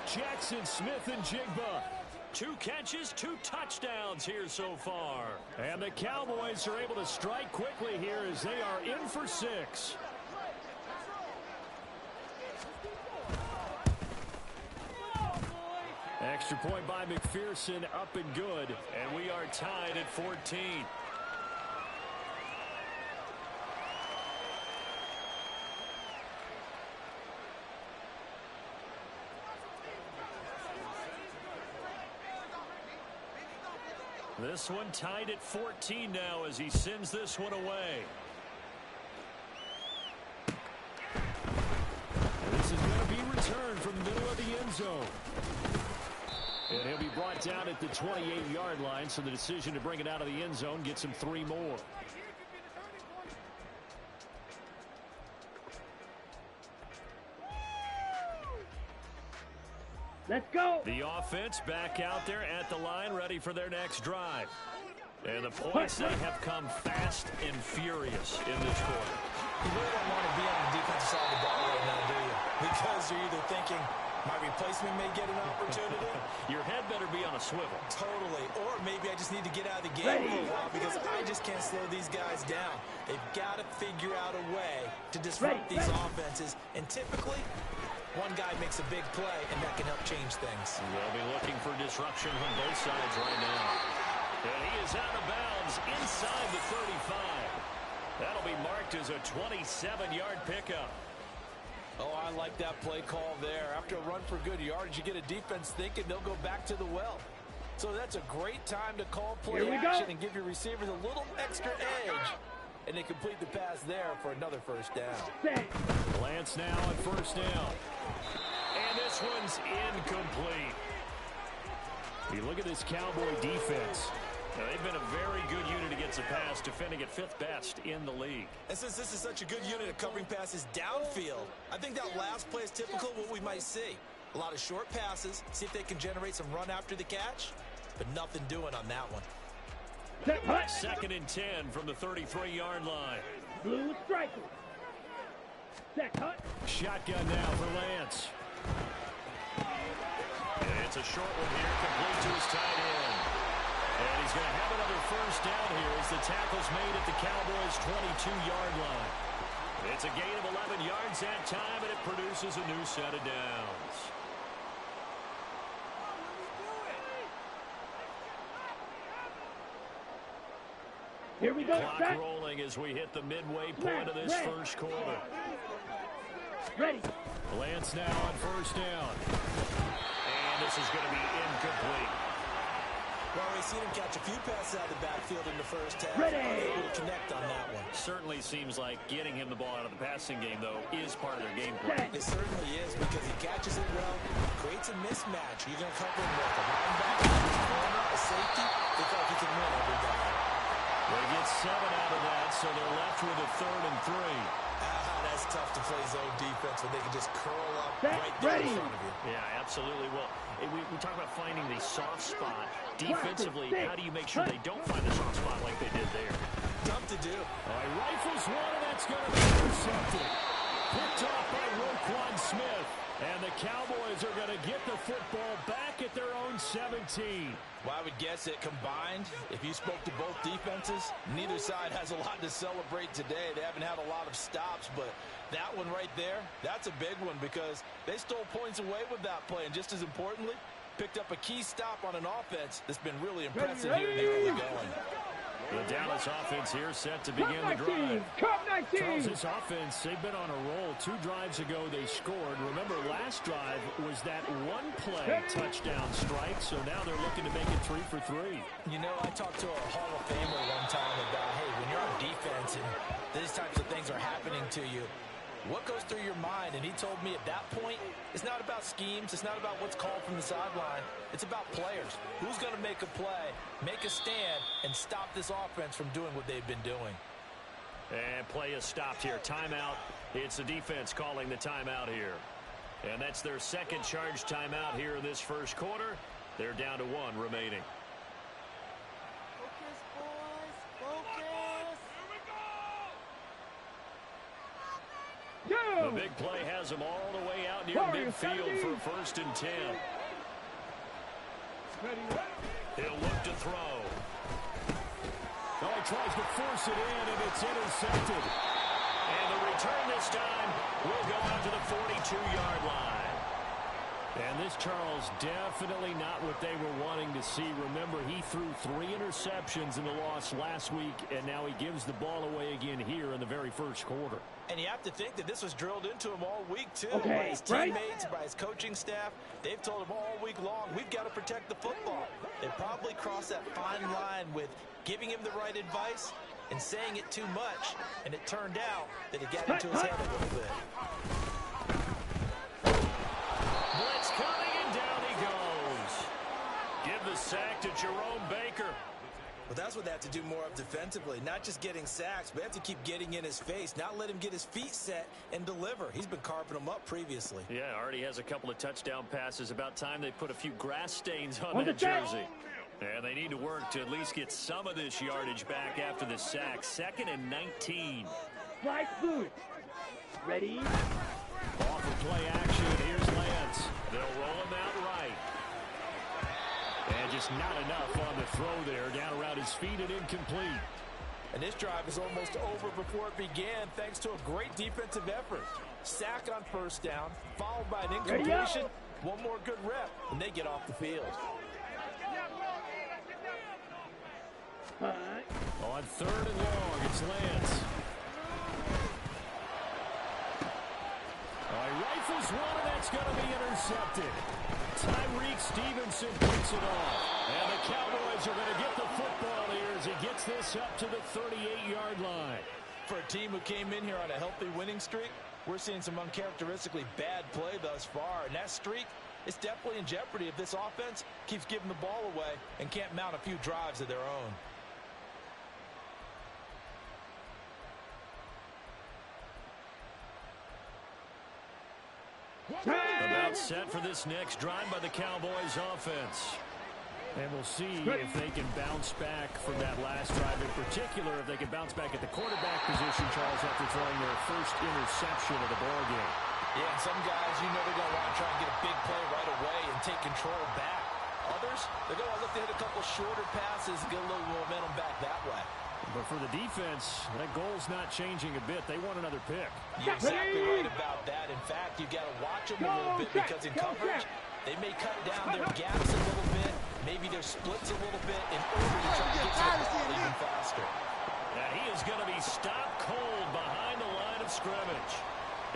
Jackson Smith and Jigba. 2 catches, 2 touchdowns here so far. And the Cowboys are able to strike quickly here as they are in for 6. Extra point by McPherson, up and good. And we are tied at 14. This one tied at 14 now as he sends this one away. This is going to be returned from the middle of the end zone. And he'll be brought down at the 28-yard line, so the decision to bring it out of the end zone gets him 3 more. Let's go. The offense back out there at the line, ready for their next drive. And the points, they have come fast and furious in this quarter. You really don't want to be on the defensive side of the ball right now, do you? Because you're either thinking, my replacement may get an opportunity. Your head better be on a swivel. Totally. Or maybe I just need to get out of the game for a while because I just can't slow these guys down. They've got to figure out a way to disrupt these offenses. And typically, one guy makes a big play, and that can help change things. They'll be looking for disruption from both sides right now. And he is out of bounds inside the 35. That'll be marked as a 27-yard pickup. Oh, I like that play call there. After a run for good yardage, you get a defense thinking they'll go back to the well. So that's a great time to call play action and give your receivers a little extra edge. And they complete the pass there for another first down. Lance now at first down. And this one's incomplete. You look at this Cowboy defense. Now, they've been a very good unit against the pass, defending at 5th best in the league. And since this is such a good unit of covering passes downfield, I think that last play is typical of what we might see. A lot of short passes, see if they can generate some run after the catch, but nothing doing on that one. 2nd and 10 from the 33-yard line. Blue striker. Set, cut. Shotgun now for Lance. a short one here, complete to his tight end. And he's going to have another first down here as the tackle's made at the Cowboys' 22-yard line. It's a gain of 11 yards that time, and it produces a new set of downs. Here we go. Clock rolling as we hit the midway point of this first quarter. Ready. Lance now on first down. And this is going to be incomplete. Well, we've seen him catch a few passes out of the backfield in the first half. Ready. Unable to connect on that one. Certainly seems like getting him the ball out of the passing game, though, is part of their game plan. It certainly is because he catches it well, creates a mismatch. You're going to cover him with a linebacker, a corner, a safety. They feel like he can win every day. They get 7 out of that, so they're left with a 3rd and 3. That's tough to play zone defense when they can just curl up right there in front of you. Yeah, absolutely. Well, we talk about finding the soft spot. Defensively, how do you make sure they don't find the soft spot like they did there? Tough to do. All right, rifles one, and that's going to be intercepted. Picked off by Roquan Smith. And the Cowboys are going to get the football back at their own 17. Well, I would guess it combined, if you spoke to both defenses, neither side has a lot to celebrate today. They haven't had a lot of stops, but that one right there, that's a big one because they stole points away with that play. And just as importantly, picked up a key stop on an offense that's been really impressive here in the early going. The Dallas offense here set to begin the drive. Charles, this offense, they've been on a roll. 2 drives ago, they scored. Remember, last drive was that one-play touchdown strike, so now they're looking to make it 3 for 3. You know, I talked to a Hall of Famer one time about, hey, when you're on defense and these types of things are happening to you, what goes through your mind? And he told me at that point, it's not about schemes. It's not about what's called from the sideline. It's about players. Who's going to make a play, make a stand, and stop this offense from doing what they've been doing? And play is stopped here. Timeout. It's the defense calling the timeout here. And that's their second charge timeout here in this first quarter. They're down to 1 remaining. Focus, boys. Focus. The big play has them all the way out near midfield for a 1st and 10. He'll look to throw. Oh, he tries to force it in, and it's intercepted. And the return this time will go out to the 42-yard line. And this, Charles, definitely not what they were wanting to see. Remember, he threw 3 interceptions in the loss last week, and now he gives the ball away again here in the very first quarter. And you have to think that this was drilled into him all week, too. Okay, by his teammates, by his coaching staff. They've told him all week long, we've got to protect the football. They probably crossed that fine line with giving him the right advice and saying it too much. And it turned out that it got into his head a little bit. Blitz coming, and down he goes. Give the sack to Jerome Baker. Well, that's what they have to do more of defensively. Not just getting sacks, but they have to keep getting in his face. Not let him get his feet set and deliver. He's been carving them up previously. Yeah, already has a couple of touchdown passes. About time they put a few grass stains on that jersey. And they need to work to at least get some of this yardage back after the sack. 2nd and 19. Strike food. Ready? Off of play action, here's Lance. They'll roll him out right. And just not enough on the throw there. Down around his feet and incomplete. And this drive is almost over before it began thanks to a great defensive effort. Sack on first down, followed by an incompletion. One more good rep, and they get off the field. On 3rd and long, it's Lance. Rifles one, and that's going to be intercepted. Tyreek Stevenson picks it off. And the Cowboys are going to get the football here as he gets this up to the 38-yard line. For a team who came in here on a healthy winning streak, we're seeing some uncharacteristically bad play thus far. And that streak is definitely in jeopardy if this offense keeps giving the ball away and can't mount a few drives of their own. About set for this next drive by the Cowboys offense. And we'll see if they can bounce back from that last drive. In particular, if they can bounce back at the quarterback position, Charles, after throwing their first interception of the ballgame. Yeah, and some guys, you know they're going to want to try and get a big play right away and take control back. Others, they're going to look to hit a couple shorter passes, get a little momentum back that way. But for the defense, that goal's not changing a bit. They want another pick. You're exactly right about that. In fact, you've got to watch them a little bit because in coverage, they may cut down their gaps a little bit, maybe their splits a little bit in order to try to get to the ball even faster. And he is going to be stopped cold behind the line of scrimmage.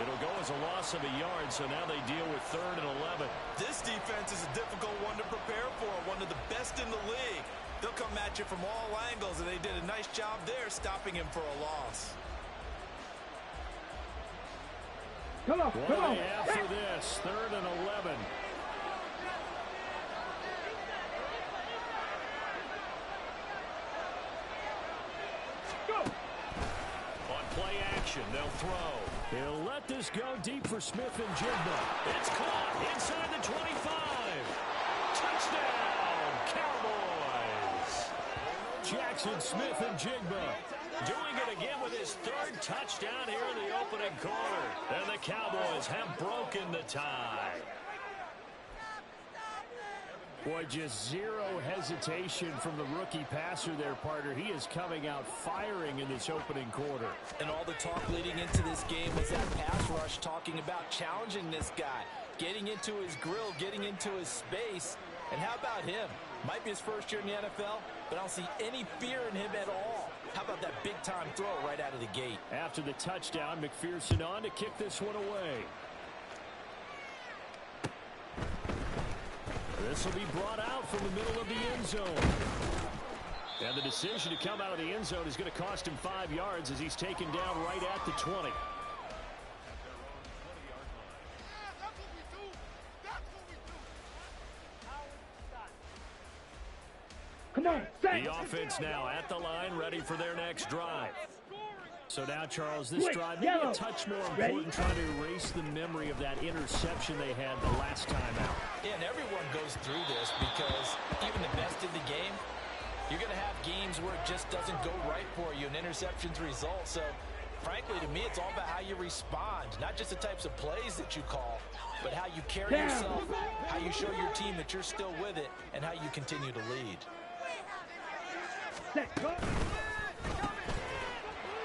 It'll go as a loss of a yard, so now they deal with 3rd and 11. This defense is a difficult one to prepare for, one of the best in the league. They'll come at you from all angles, and they did a nice job there stopping him for a loss. Come on, What come do on. they have for this? 3rd and 11. Go. On play action, they'll throw. He'll let this go deep for Smith and Jigba. It's caught inside the 25. Touchdown, Cowboys. Jackson Smith and Jigba. Doing it again with his 3rd touchdown here in the opening quarter. And the Cowboys have broken the tie. Boy, just zero hesitation from the rookie passer there, partner. He is coming out firing in this opening quarter. And all the talk leading into this game was that pass rush talking about challenging this guy, getting into his grill, getting into his space. And how about him? Might be his first year in the NFL, but I don't see any fear in him at all. How about that big-time throw right out of the gate? After the touchdown, McPherson on to kick this one away. This will be brought out from the middle of the end zone. And the decision to come out of the end zone is going to cost him 5 yards as he's taken down right at the 20. Come on, set. The offense now at the line, ready for their next drive. So now, Charles, this drive maybe a touch more important, trying to erase the memory of that interception they had the last time out. Yeah, and everyone goes through this because even the best in the game, you're going to have games where it just doesn't go right for you and interceptions result. So, frankly, to me, it's all about how you respond, not just the types of plays that you call, but how you carry yourself, how you show your team that you're still with it, and how you continue to lead. Set, go.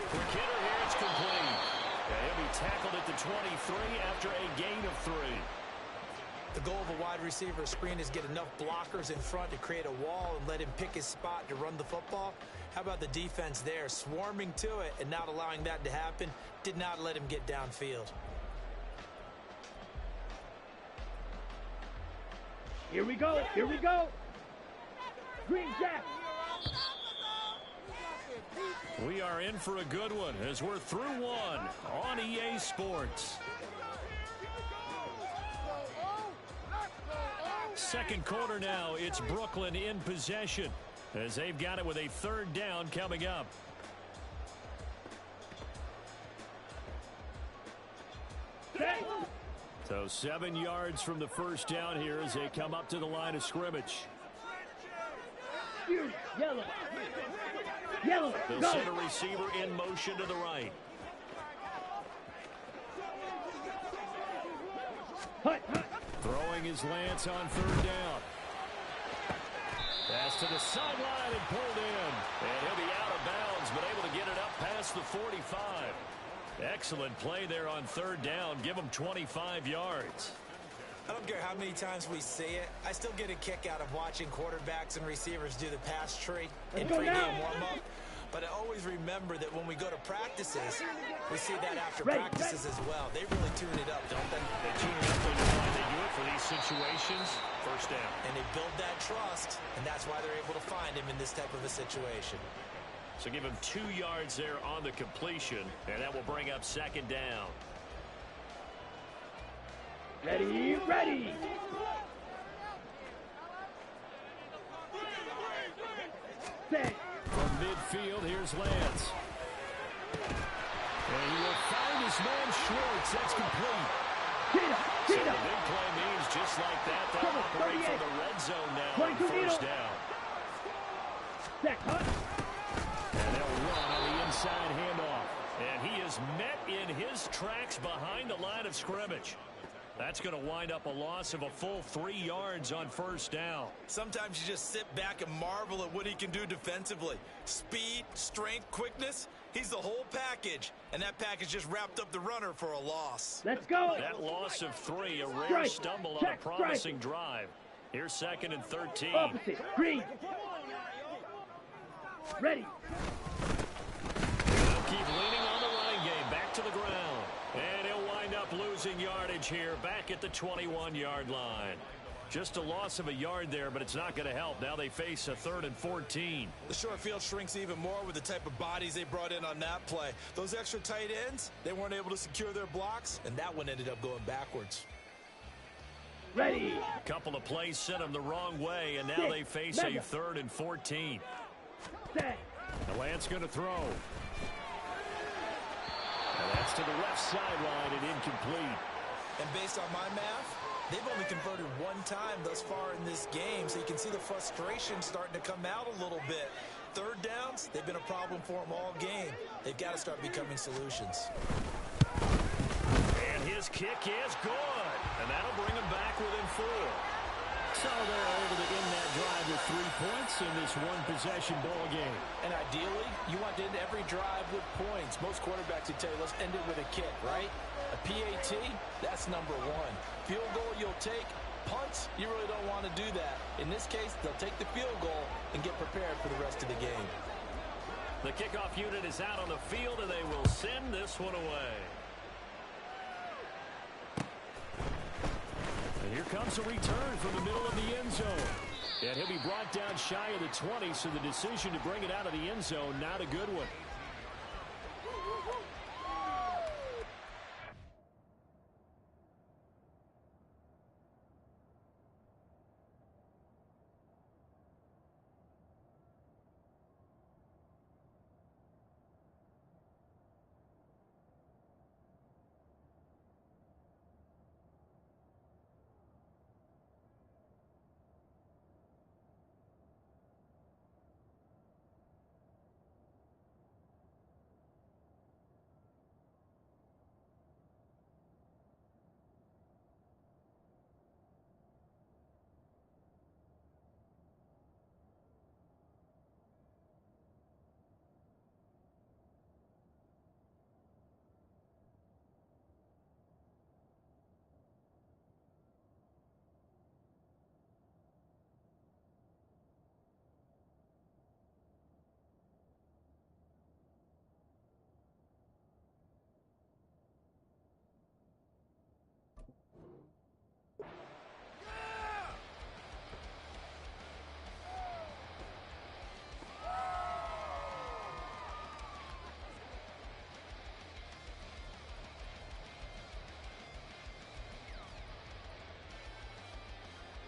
For Kidder here, it's complete. And he'll be tackled at the 23 after a gain of 3. The goal of a wide receiver screen is get enough blockers in front to create a wall and let him pick his spot to run the football. How about the defense there, swarming to it and not allowing that to happen? Did not let him get downfield. Here we go, here we go. Green Jack. We are in for a good one as we're through one on EA Sports. Second quarter now, it's Brooklyn in possession as they've got it with a 3rd down coming up. So 7 yards from the first down here as they come up to the line of scrimmage. Yellow. Yellow. The Go. center receiver in motion to the right. Hut, hut. Throwing his Lance on 3rd down. Pass to the sideline and pulled in. And he'll be out of bounds, but able to get it up past the 45. Excellent play there on 3rd down. Give him 25 yards. I don't care how many times we see it. I still get a kick out of watching quarterbacks and receivers do the pass tree in pregame warm-up. But I always remember that when we go to practices, we see that after practices as well. They really tune it up, don't they? They tune it up when they do it for these situations. First down. And they build that trust, and that's why they're able to find him in this type of a situation. So give him 2 yards there on the completion, and that will bring up 2nd down. Ready, ready. Set. From midfield, here's Lance. And he will find his man Schwartz. That's complete. So the big play means just like that, they'll operate from the red zone now on 1st down. Set, hut. And they'll run on the inside handoff. And he is met in his tracks behind the line of scrimmage. That's going to wind up a loss of a full 3 yards on first down. Sometimes you just sit back and marvel at what he can do defensively. Speed, strength, quickness. He's the whole package. And that package just wrapped up the runner for a loss. Let's go. That loss of 3, a rare stumble on a promising drive. Here's 2nd and 13. Opposite. Green. Ready. They'll keep leaning on the running game. Back to the ground. And he'll wind up losing yardage here back at the 21-yard line. Just a loss of a yard there, but it's not going to help. Now they face a 3rd and 14. The short field shrinks even more with the type of bodies they brought in on that play. Those extra tight ends, they weren't able to secure their blocks, and that one ended up going backwards. Ready. A couple of plays sent them the wrong way, and now they face a 3rd and 14. Set. The Lance going to throw. And that's to the left sideline and incomplete. And based on my math, they've only converted 1 time thus far in this game, so you can see the frustration starting to come out a little bit. 3rd downs, they've been a problem for them all game. They've got to start becoming solutions. And his kick is good. And that'll bring them back within 4. So they're able to end that drive with 3 points in this one-possession ball game. And ideally, you want to end every drive with points. Most quarterbacks would tell you, let's end it with a kick, right? A PAT, that's number 1. Field goal you'll take. Punts, you really don't want to do that. In this case, they'll take the field goal and get prepared for the rest of the game. The kickoff unit is out on the field, and they will send this one away. And here comes a return from the middle of the end zone. And he'll be brought down shy of the 20, so the decision to bring it out of the end zone, not a good one.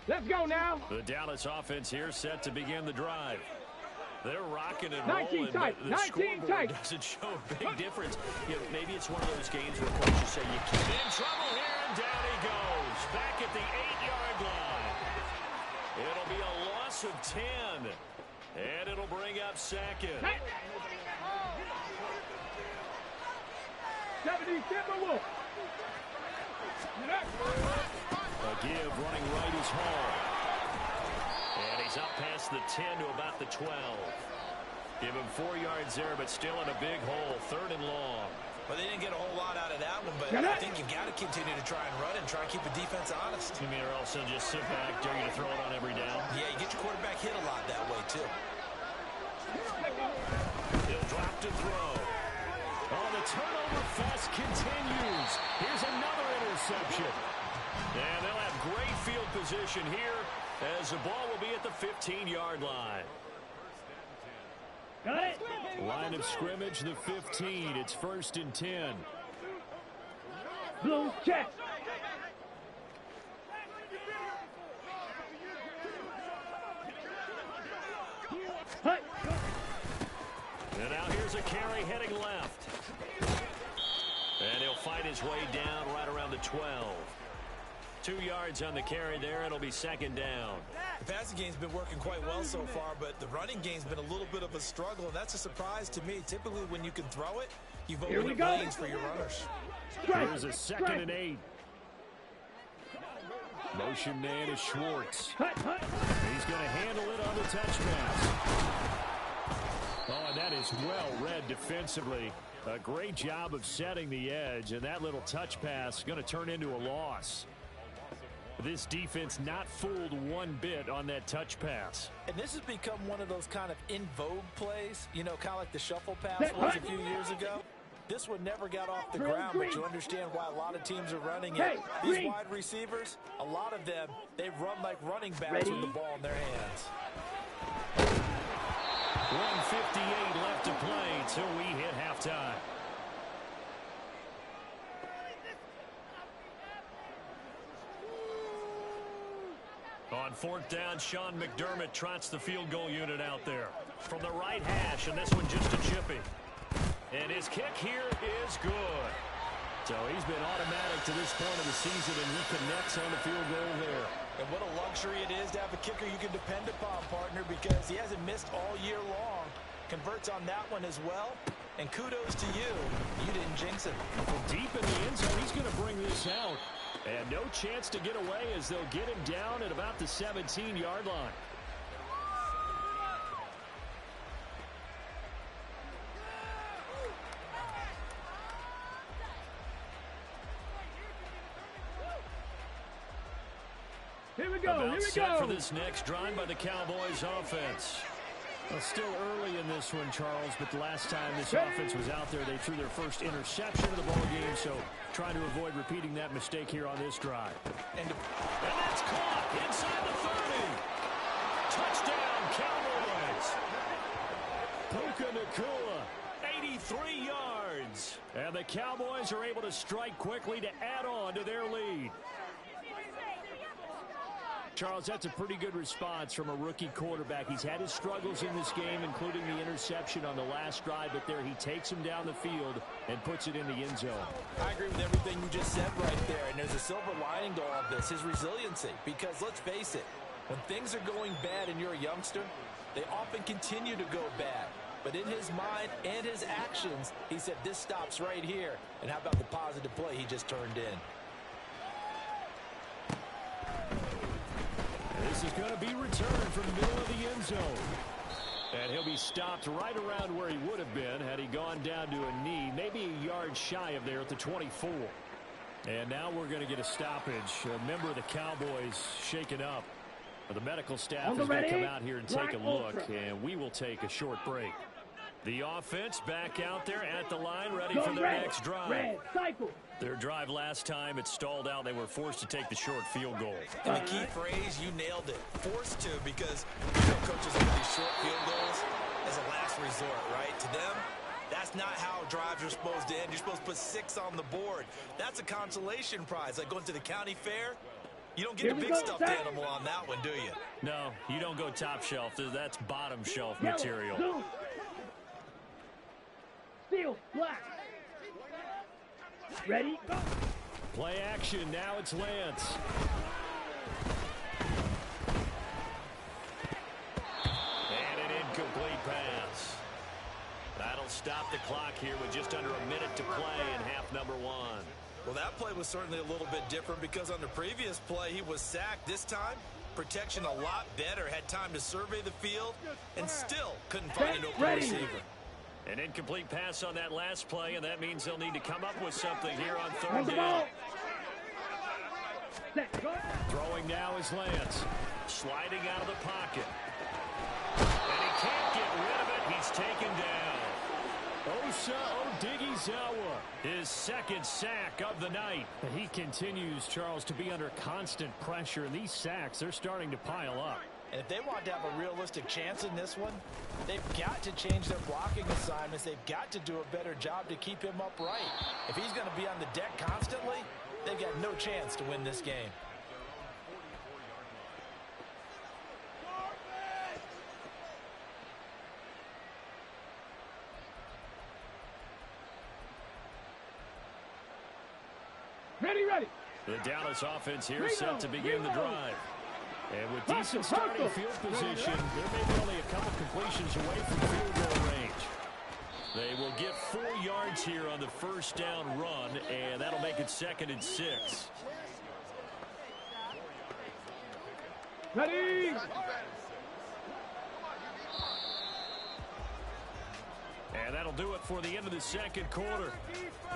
Let's go now. The Dallas offense here set to begin the drive. They're rocking and 19 rolling, tight, but the 19 scoreboard tight. doesn't show a big difference. You know, maybe it's one of those games where coaches say you keep in trouble here, and down he goes. Back at the 8-yard line. It'll be a loss of 10, and it'll bring up 2nd. 70 Timberwolves. A give running right is Hall. And he's up past the 10 to about the 12. Give him 4 yards there, but still in a big hole. 3rd and long. Well, they didn't get a whole lot out of that one, but I think you've got to continue to try and run and try and keep the defense honest. You mean, or else they'll just sit back, dare you to throw it on every down? Yeah, you get your quarterback hit a lot that way, too. He'll drop to throw. Oh, the turnover fest continues. Here's another interception. And they'll have great field position here as the ball will be at the 15-yard line. Got it. Line of scrimmage, the 15. It's 1st and 10. Blue check. Hut. And now here's a carry heading left. And he'll fight his way down right around the 12. 2 yards on the carry there. It'll be 2nd down. The passing game's been working quite well so far, but the running game's been a little bit of a struggle, and that's a surprise to me. Typically, when you can throw it, you've opened up lanes for your runners. Here's a 2nd and 8. Motion man is Schwartz. He's going to handle it on the touch pass. Oh, and that is well read defensively. A great job of setting the edge, and that little touch pass is going to turn into a loss. This defense not fooled one bit on that touch pass. And this has become one of those kind of in vogue plays, you know, kind of like the shuffle pass was a few years ago. This one never got off the ground, but you understand why a lot of teams are running it. These wide receivers, a lot of them, they run like running backs with the ball in their hands. 1:58 left to play till we hit halftime. On 4th down, Sean McDermott trots the field goal unit out there from the right hash, and this one just a chippy. And his kick here is good. So he's been automatic to this point of the season, and he connects on the field goal there. And what a luxury it is to have a kicker you can depend upon, partner, because he hasn't missed all year long. Converts on that one as well. And kudos to you. You didn't jinx it. From deep in the end zone, he's going to bring this out. And no chance to get away as they'll get him down at about the 17-yard line. Here we go, About set for this next drive by the Cowboys offense. Well, still early in this one, Charles, but the last time this offense was out there, they threw their first interception of the ball game, so trying to avoid repeating that mistake here on this drive. And that's caught inside the 30. Touchdown, Cowboys. Puka Nacua, 83 yards. And the Cowboys are able to strike quickly to add on to their lead. Charles, that's a pretty good response from a rookie quarterback. He's had his struggles in this game, including the interception on the last drive, but there he takes him down the field and puts it in the end zone. I agree with everything you just said right there, and there's a silver lining to all of this, his resiliency. Because let's face it, when things are going bad and you're a youngster, they often continue to go bad. But in his mind and his actions, he said, this stops right here. And how about the positive play he just turned in? This is going to be returned from the middle of the end zone. And he'll be stopped right around where he would have been had he gone down to a knee, maybe a yard shy of there at the 24. And now we're going to get a stoppage. A member of the Cowboys shaken up. The medical staff is going to come out here and take a look, and we will take a short break. The offense back out there at the line, ready for their next drive. Their drive last time, it stalled out. They were forced to take the short field goal. And the key phrase, you nailed it. Forced to, because you know, coaches look at these short field goals as a last resort, right? To them, that's not how drives are supposed to end. You're supposed to put 6 on the board. That's a consolation prize, like going to the county fair. You don't get the big stuffed animal on that one, do you? No, you don't go top shelf. That's bottom shelf material. Steel, black. Ready, go. Play action, now it's Lance. And an incomplete pass. That'll stop the clock here with just under a minute to play in half number 1. Well, that play was certainly a little bit different because on the previous play, he was sacked. This time, protection a lot better. Had time to survey the field and still couldn't find an open receiver. An incomplete pass on that last play, and that means they'll need to come up with something here on 3rd down. Throwing now is Lance. Sliding out of the pocket. And he can't get rid of it. He's taken down. Osa Odighizuwa, his second sack of the night. He continues, Charles, to be under constant pressure. And these sacks, they're starting to pile up. And if they want to have a realistic chance in this one, they've got to change their blocking assignments. They've got to do a better job to keep him upright. If he's going to be on the deck constantly, they've got no chance to win this game. Ready. The Dallas offense here set to begin the drive. And with decent starting field position, they're maybe only a couple completions away from field goal range. They will get 4 yards here on the first down run, and that'll make it 2nd and 6. Ready? And that'll do it for the end of the second quarter.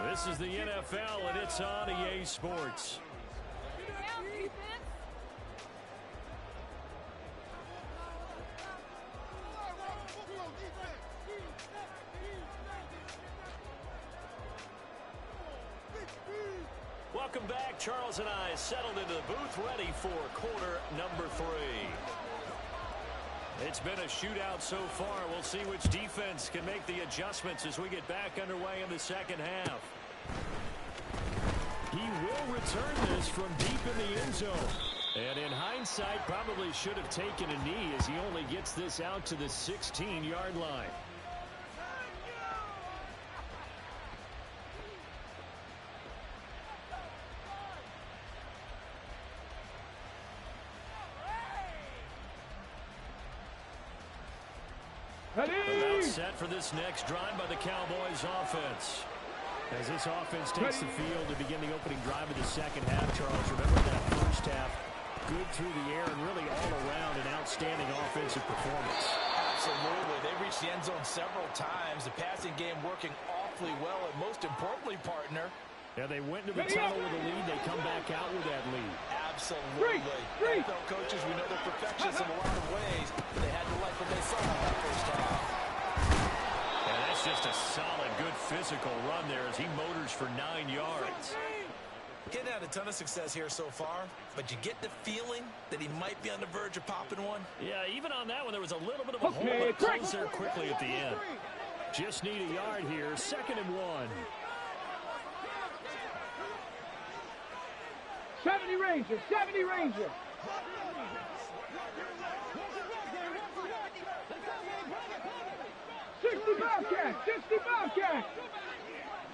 This is the NFL, and it's on EA Sports. Welcome back. Charles and I settled into the booth, ready for quarter number 3. It's been a shootout so far. We'll see which defense can make the adjustments as we get back underway in the second half. He will return this from deep in the end zone. And in hindsight, probably should have taken a knee as he only gets this out to the 16-yard line. About set for this next drive by the Cowboys offense. As this offense takes the field to begin the opening drive of the second half, Charles, remember that first half, good through the air and really all around an outstanding offensive performance. Absolutely. They reached the end zone several times. The passing game working awfully well, and most importantly, partner, yeah, they went into the tunnel with a lead. They come back out with that lead. Absolutely. NFL coaches, we know they're perfectionists in a lot of ways. They had to like what they saw in that first half. And that's just a solid, good physical run there as he motors for 9 yards. Getting had a ton of success here so far, but you get the feeling that he might be on the verge of popping one. Yeah, even on that one, there was a little bit of a hole, but close there quickly at the end. Just need a yard here, 2nd and 1. 70 Ranger, 70 Ranger. Bobcat, 60 Bobcat.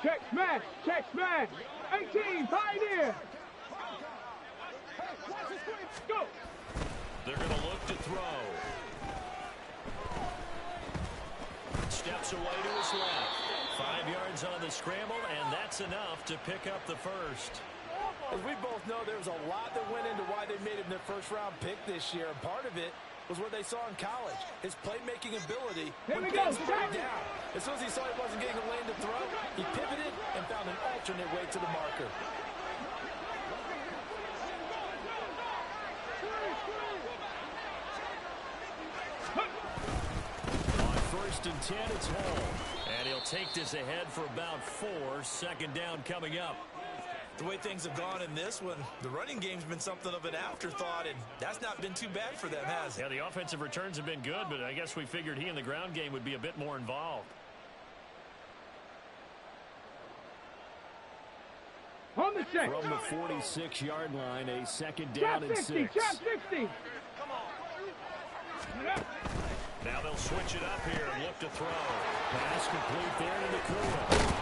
Check smash. 18, Pioneer. Go. They're going to look to throw. Steps away to his left. 5 yards on the scramble, and that's enough to pick up the first. As we both know, there was a lot that went into why they made him their first-round pick this year, and part of it was what they saw in college, his playmaking ability. Here we go, down. As soon as he saw he wasn't getting a lane to throw, he pivoted and found an alternate way to the marker. On 1st and 10, it's Hall. And he'll take this ahead for about 4. 2nd down coming up. The way things have gone in this one, the running game's been something of an afterthought, and that's not been too bad for them, has it? Yeah, the offensive returns have been good, but I guess we figured he in the ground game would be a bit more involved. On the check. From the 46-yard line, a 2nd down and 6. Trap 60. Now they'll switch it up here and look to throw. Pass complete there to Nakua.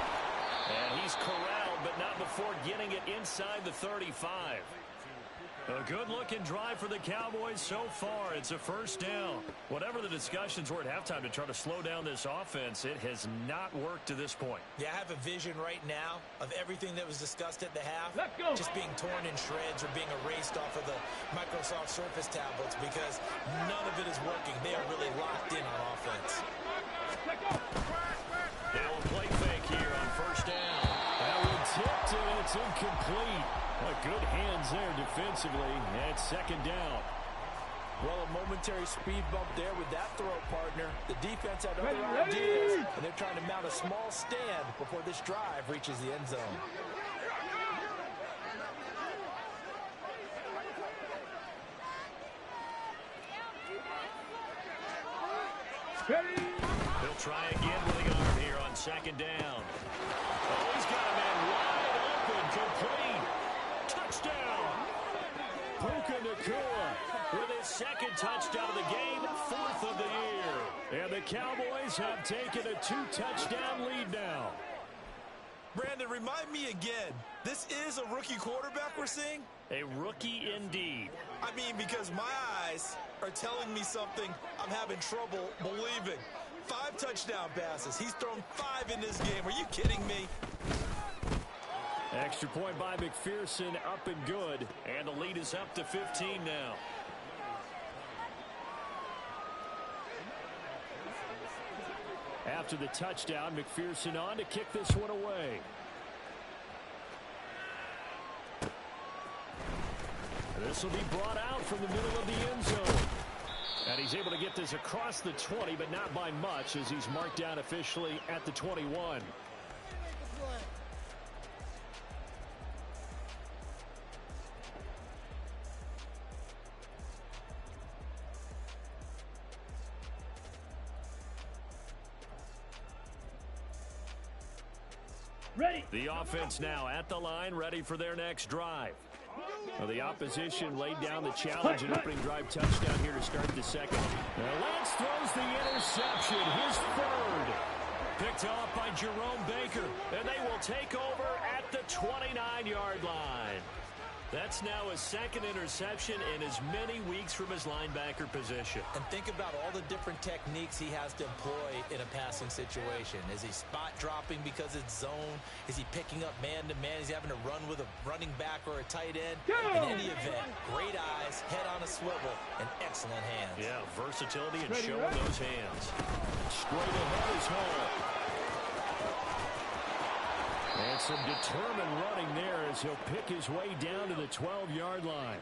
And he's corralled, but not before getting it inside the 35. A good-looking drive for the Cowboys so far. It's a 1st down. Whatever the discussions were at halftime to try to slow down this offense, it has not worked to this point. Yeah, I have a vision right now of everything that was discussed at the half just being torn in shreds or being erased off of the Microsoft Surface tablets because none of it is working. They are really locked in on offense. Now a play fake here on 1st down. That one tipped and it's incomplete. Good hands there defensively. And 2nd down. Well, a momentary speed bump there with that throw, partner. The defense had other ideas, and they're trying to mount a small stand before this drive reaches the end zone. He'll try again with the arm here on 2nd down. Oh, he's got a man wide open, complete. Touchdown. Puka Nakua with his 2nd touchdown of the game, 4th of the year. And the Cowboys have taken a 2-touchdown lead now. Brandon, remind me again, this is a rookie quarterback we're seeing? A rookie indeed. I mean, because my eyes are telling me something I'm having trouble believing. 5 touchdown passes. He's thrown 5 in this game. Are you kidding me? Extra point by McPherson, up and good. And the lead is up to 15 now. After the touchdown, McPherson on to kick this one away. This will be brought out from the middle of the end zone. And he's able to get this across the 20, but not by much, as he's marked down officially at the 21. Ready. The offense now at the line, ready for their next drive. Well, the opposition laid down the challenge and opening drive touchdown here to start the second. Now Lance throws the interception. His third. Picked off by Jerome Baker. And they will take over at the 29-yard line. That's now his second interception in as many weeks from his linebacker position. And think about all the different techniques he has to employ in a passing situation. Is he spot dropping because it's zone? Is he picking up man-to-man? Is he having to run with a running back or a tight end? In any event, great eyes, head on a swivel, and excellent hands. Yeah, versatility and showing those hands. Straight ahead is home. And some determined running there as he'll pick his way down to the 12-yard line.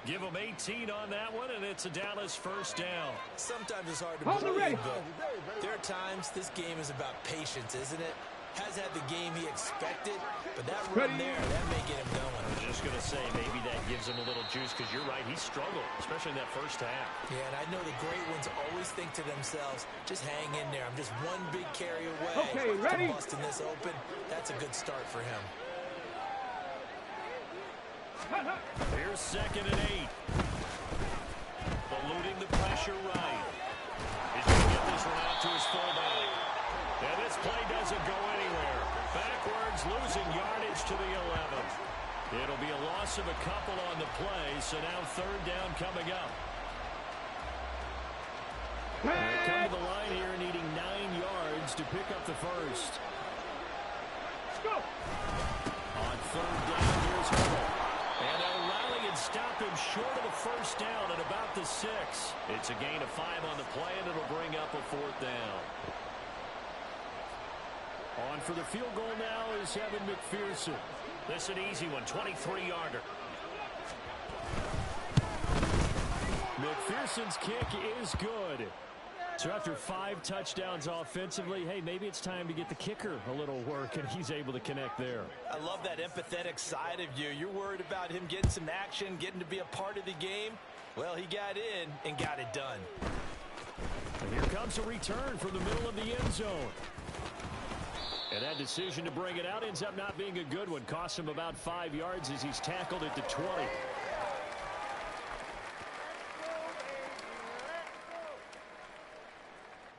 Give him 18 on that one, and it's a Dallas first down. Sometimes it's hard to believe, but there are times this game is about patience, isn't it? Has had the game he expected, but that run there, that may get him going. I was just going to say, maybe that gives him a little juice, because you're right, he struggled, especially in that first half. Yeah, and I know the great ones always think to themselves, just hang in there. I'm just one big carry away from busting this open. That's a good start for him. Here's 2nd and 8. Eluding the pressure right. He's going to get this one out to his fullback. And this play doesn't go anywhere. Backwards, losing yardage to the 11. It'll be a loss of a couple on the play, so now 3rd down coming up. They come to the line here needing 9 yards to pick up the first. Let's go. On 3rd down, here's Hurdle. And they'll rally and stop him short of the first down at about the 6. It's a gain of 5 on the play, and it'll bring up a 4th down. On for the field goal now is Evan McPherson. This an easy one, 23-yarder. McPherson's kick is good. So after 5 touchdowns offensively, hey, maybe it's time to get the kicker a little work, and he's able to connect there. I love that empathetic side of you. You're worried about him getting some action, getting to be a part of the game. Well, he got in and got it done. And here comes a return from the middle of the end zone. And that decision to bring it out ends up not being a good one. Costs him about 5 yards as he's tackled at the 20.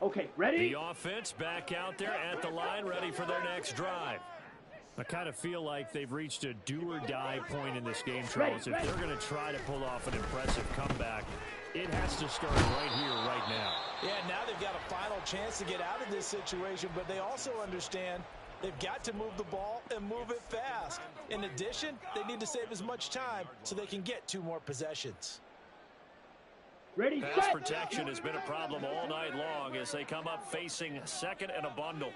Okay, ready? The offense back out there at the line, ready for their next drive. I kind of feel like they've reached a do-or-die point in this game, Charles. If they're going to try to pull off an impressive comeback, it has to start right here, right now. Yeah, now they've got a final chance to get out of this situation, but they also understand they've got to move the ball and move it fast. In addition, they need to save as much time so they can get 2 more possessions. Ready, Pass set. protection has been a problem all night long as they come up facing 2nd and a bundle.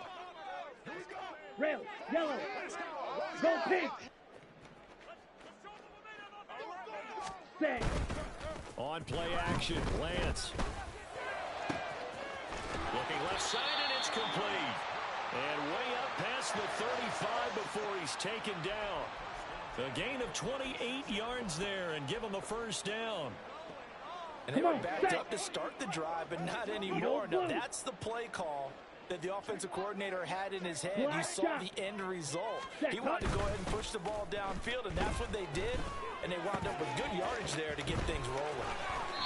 Rail, yellow, go pink. Set. On play action, Lance. Looking left side, and it's complete. And way up past the 35 before he's taken down. A gain of 28 yards there and give him a first down. And they were backed up to start the drive, but not anymore. Now, that's the play call that the offensive coordinator had in his head. He saw the end result. He wanted to go ahead and push the ball downfield, and that's what they did. And they wound up with good yardage there to get things rolling.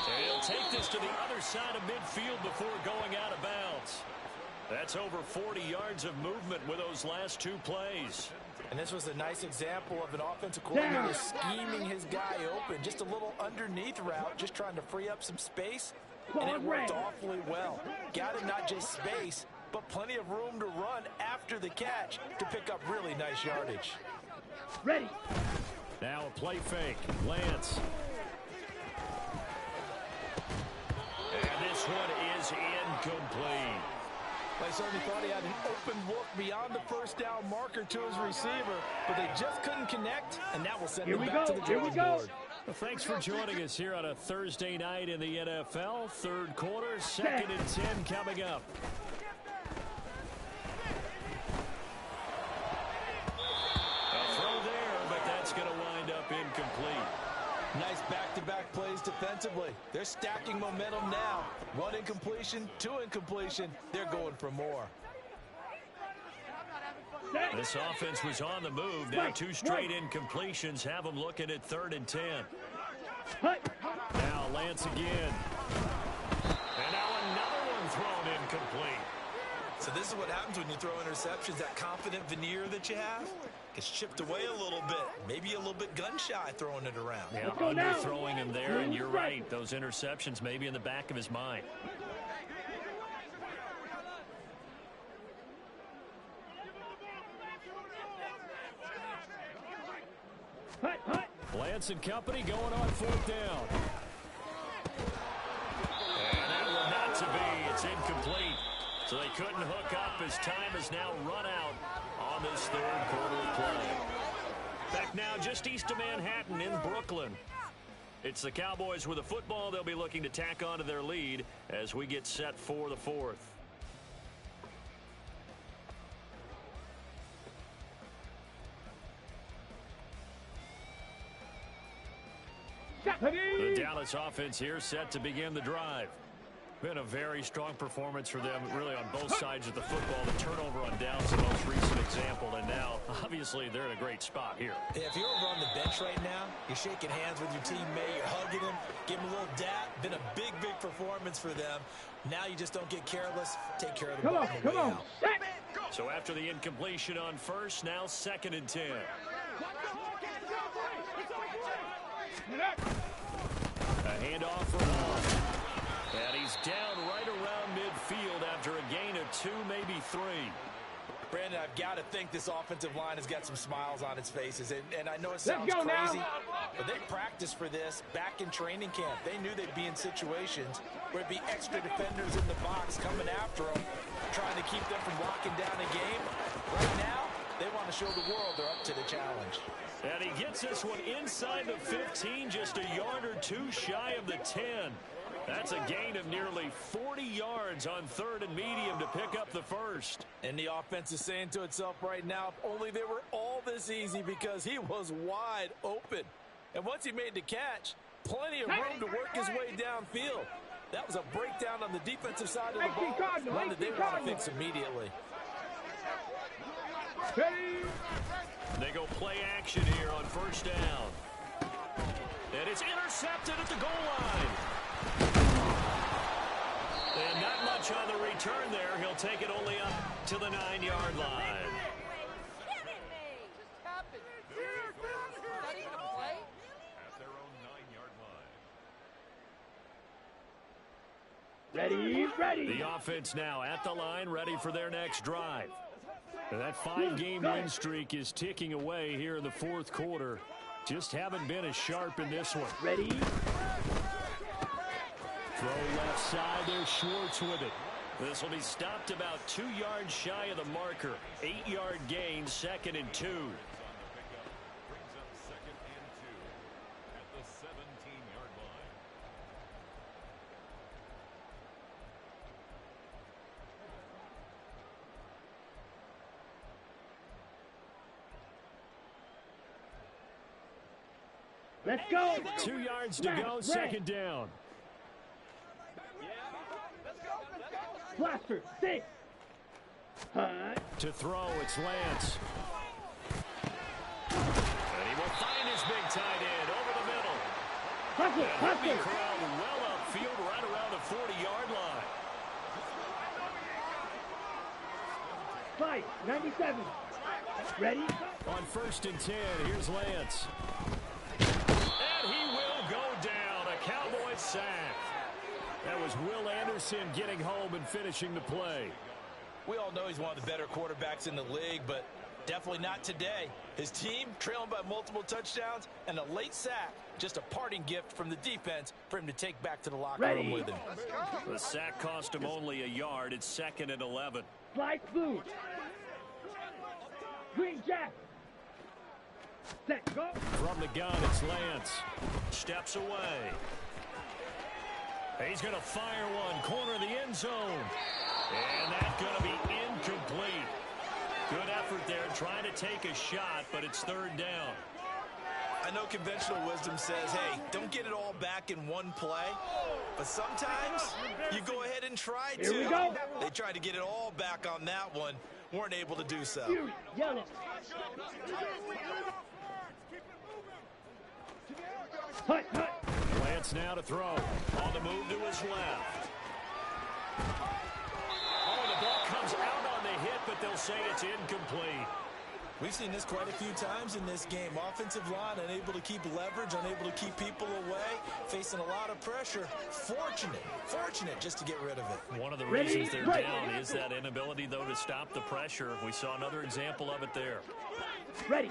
And he'll take this to the other side of midfield before going out of bounds. That's over 40 yards of movement with those last 2 plays. And this was a nice example of an offensive coordinator scheming his guy open. Just a little underneath route, just trying to free up some space. And it worked awfully well. Got him not just space, but plenty of room to run after the catch to pick up really nice yardage. Ready. Now a play fake. Lance. And this one is incomplete. Well, certainly thought he had an open look beyond the first down marker to his receiver, but they just couldn't connect, and that will send them back to the drawing board. Well, thanks for joining us here on a Thursday night in the NFL. Third quarter, 2nd and 10 coming up. A throw there, but that's going to wind up incomplete. Nice back-to-back plays defensively. They're stacking momentum now. 1 incompletion, 2 incompletion. They're going for more. This offense was on the move. Now 2 straight incompletions have them looking at 3rd and 10. Now Lance again. And now another one thrown incomplete. So this is what happens when you throw interceptions. That confident veneer that you have gets chipped away a little bit. Maybe a little bit gun-shy throwing it around. Yeah, underthrowing him there, and you're right. Those interceptions may be in the back of his mind. Lance and company going on 4th down. And that one not to be. It's incomplete. So they couldn't hook up as time has now run out on this 3rd quarter of play. Back now just east of Manhattan in Brooklyn. It's the Cowboys with a football. They'll be looking to tack onto their lead as we get set for the 4th. The Dallas offense here set to begin the drive. Been a very strong performance for them, really, on both sides of the football. The turnover on downs the most recent example, and now, obviously, they're in a great spot here. If you're over on the bench right now, you're shaking hands with your teammate, you're hugging him, giving him a little dap. Been a big, big performance for them. Now you just don't get careless. Take care of the ball on the way out. So after the incompletion on 1st, now 2nd and 10. A handoff for Hall. And he's down right around midfield after a gain of 2, maybe 3. Brandon, I've got to think this offensive line has got some smiles on its faces. And I know it sounds crazy, but they practiced for this back in training camp. They knew they'd be in situations where it'd be extra defenders in the box coming after them, trying to keep them from locking down a game. Right now, they want to show the world they're up to the challenge. And he gets this one inside the 15, just a yard or 2 shy of the 10. That's a gain of nearly 40 yards on 3rd and medium to pick up the 1st. And the offense is saying to itself right now, if only they were all this easy, because he was wide open. And once he made the catch, plenty of room to work his way downfield. That was a breakdown on the defensive side of the ball, one that they want to fix immediately. They go play action here on 1st down. And it's intercepted at the goal line. And not much on the return there. He'll take it only up to the 9-yard line. Ready. The offense now at the line, ready for their next drive. And that 5-game win streak is ticking away here in the 4th quarter. Just haven't been as sharp in this one. Ready. Throw left side there, Schwartz with it. This will be stopped about 2 yards shy of the marker. 8-yard gain, 2nd and 2. Let's go. 2 yards to go, 2nd down. Blaster, 6. To throw, it's Lance. And he will find his big tight end over the middle. And he'll be corralled well upfield right around the 40-yard line. 97. Ready? On 1st and 10, here's Lance. And he will go down. A Cowboys sack. That was Will Anderson getting home and finishing the play. We all know he's one of the better quarterbacks in the league, but Definitely not today. His team trailing by multiple touchdowns and a late sack. Just a parting gift from the defense for him to take back to the locker room with him. The sack cost him only a yard. It's 2nd and 11. Slide through. Green Jack. Set, go. From the gun, it's Lance. Steps away. He's going to fire one. Corner of the end zone. And that's going to be incomplete. Good effort there trying to take a shot, but it's 3rd down. I know conventional wisdom says, hey, don't get it all back in one play. But sometimes you go ahead and try to. Here we go. They tried to get it all back on that one. Weren't able to do so. Yellow. Hut, hut. Lance now to throw. On the move to his left. Oh, the ball comes out on the hit, but they'll say it's incomplete. We've seen this quite a few times in this game. Offensive line unable to keep leverage, unable to keep people away, facing a lot of pressure. Fortunate just to get rid of it. One of the reasons they're down is that inability, though, to stop the pressure. We saw another example of it there. Ready.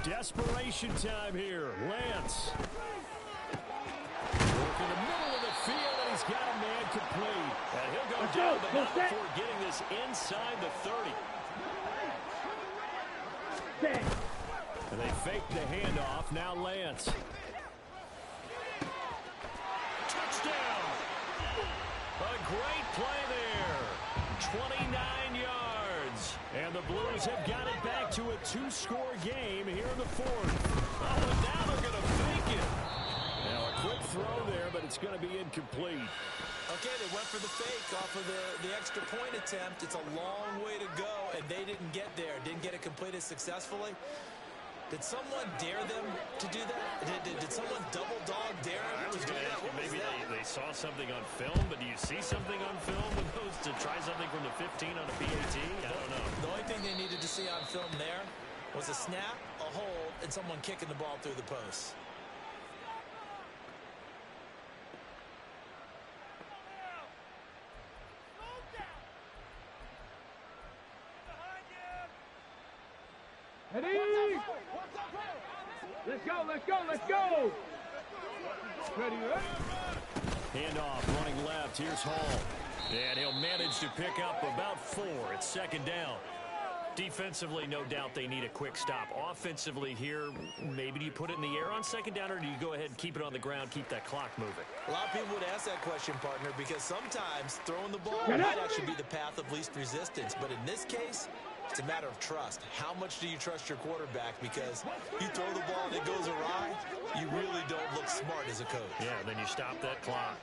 Desperation time here. Lance. Work in the middle of the field, and he's got a man complete. And he'll go down, but not before getting this inside the 30. And they fake the handoff. Now Lance. Touchdown. A great play there. 29 yards. And the Blues have got it back to a 2-score game here in the 4th. Oh, and now they're going to fake it. Now a quick throw there, but it's going to be incomplete. Okay, they went for the fake off of the extra point attempt. It's a long way to go, and they didn't get there. Didn't get it completed successfully. Did someone dare them to do that? Did someone double dog dare them to do that? Maybe they saw something on film, but do you see something on film with those to try something from the 15 on a PAT? I don't know. The only thing they needed to see on film there was a snap, a hold, and someone kicking the ball through the post. Ready? Let's go. Ready, Handoff, running left. Here's Hall. And he'll manage to pick up about 4. It's 2nd down. Defensively, no doubt they need a quick stop. Offensively here, maybe do you put it in the air on 2nd down, or do you go ahead and keep it on the ground, keep that clock moving? A lot of people would ask that question, partner, because sometimes throwing the ball might actually be the path of least resistance. But in this case, it's a matter of trust. How much do you trust your quarterback? Because you throw the ball and it goes awry, you really don't look smart as a coach. Yeah, then you stop that clock.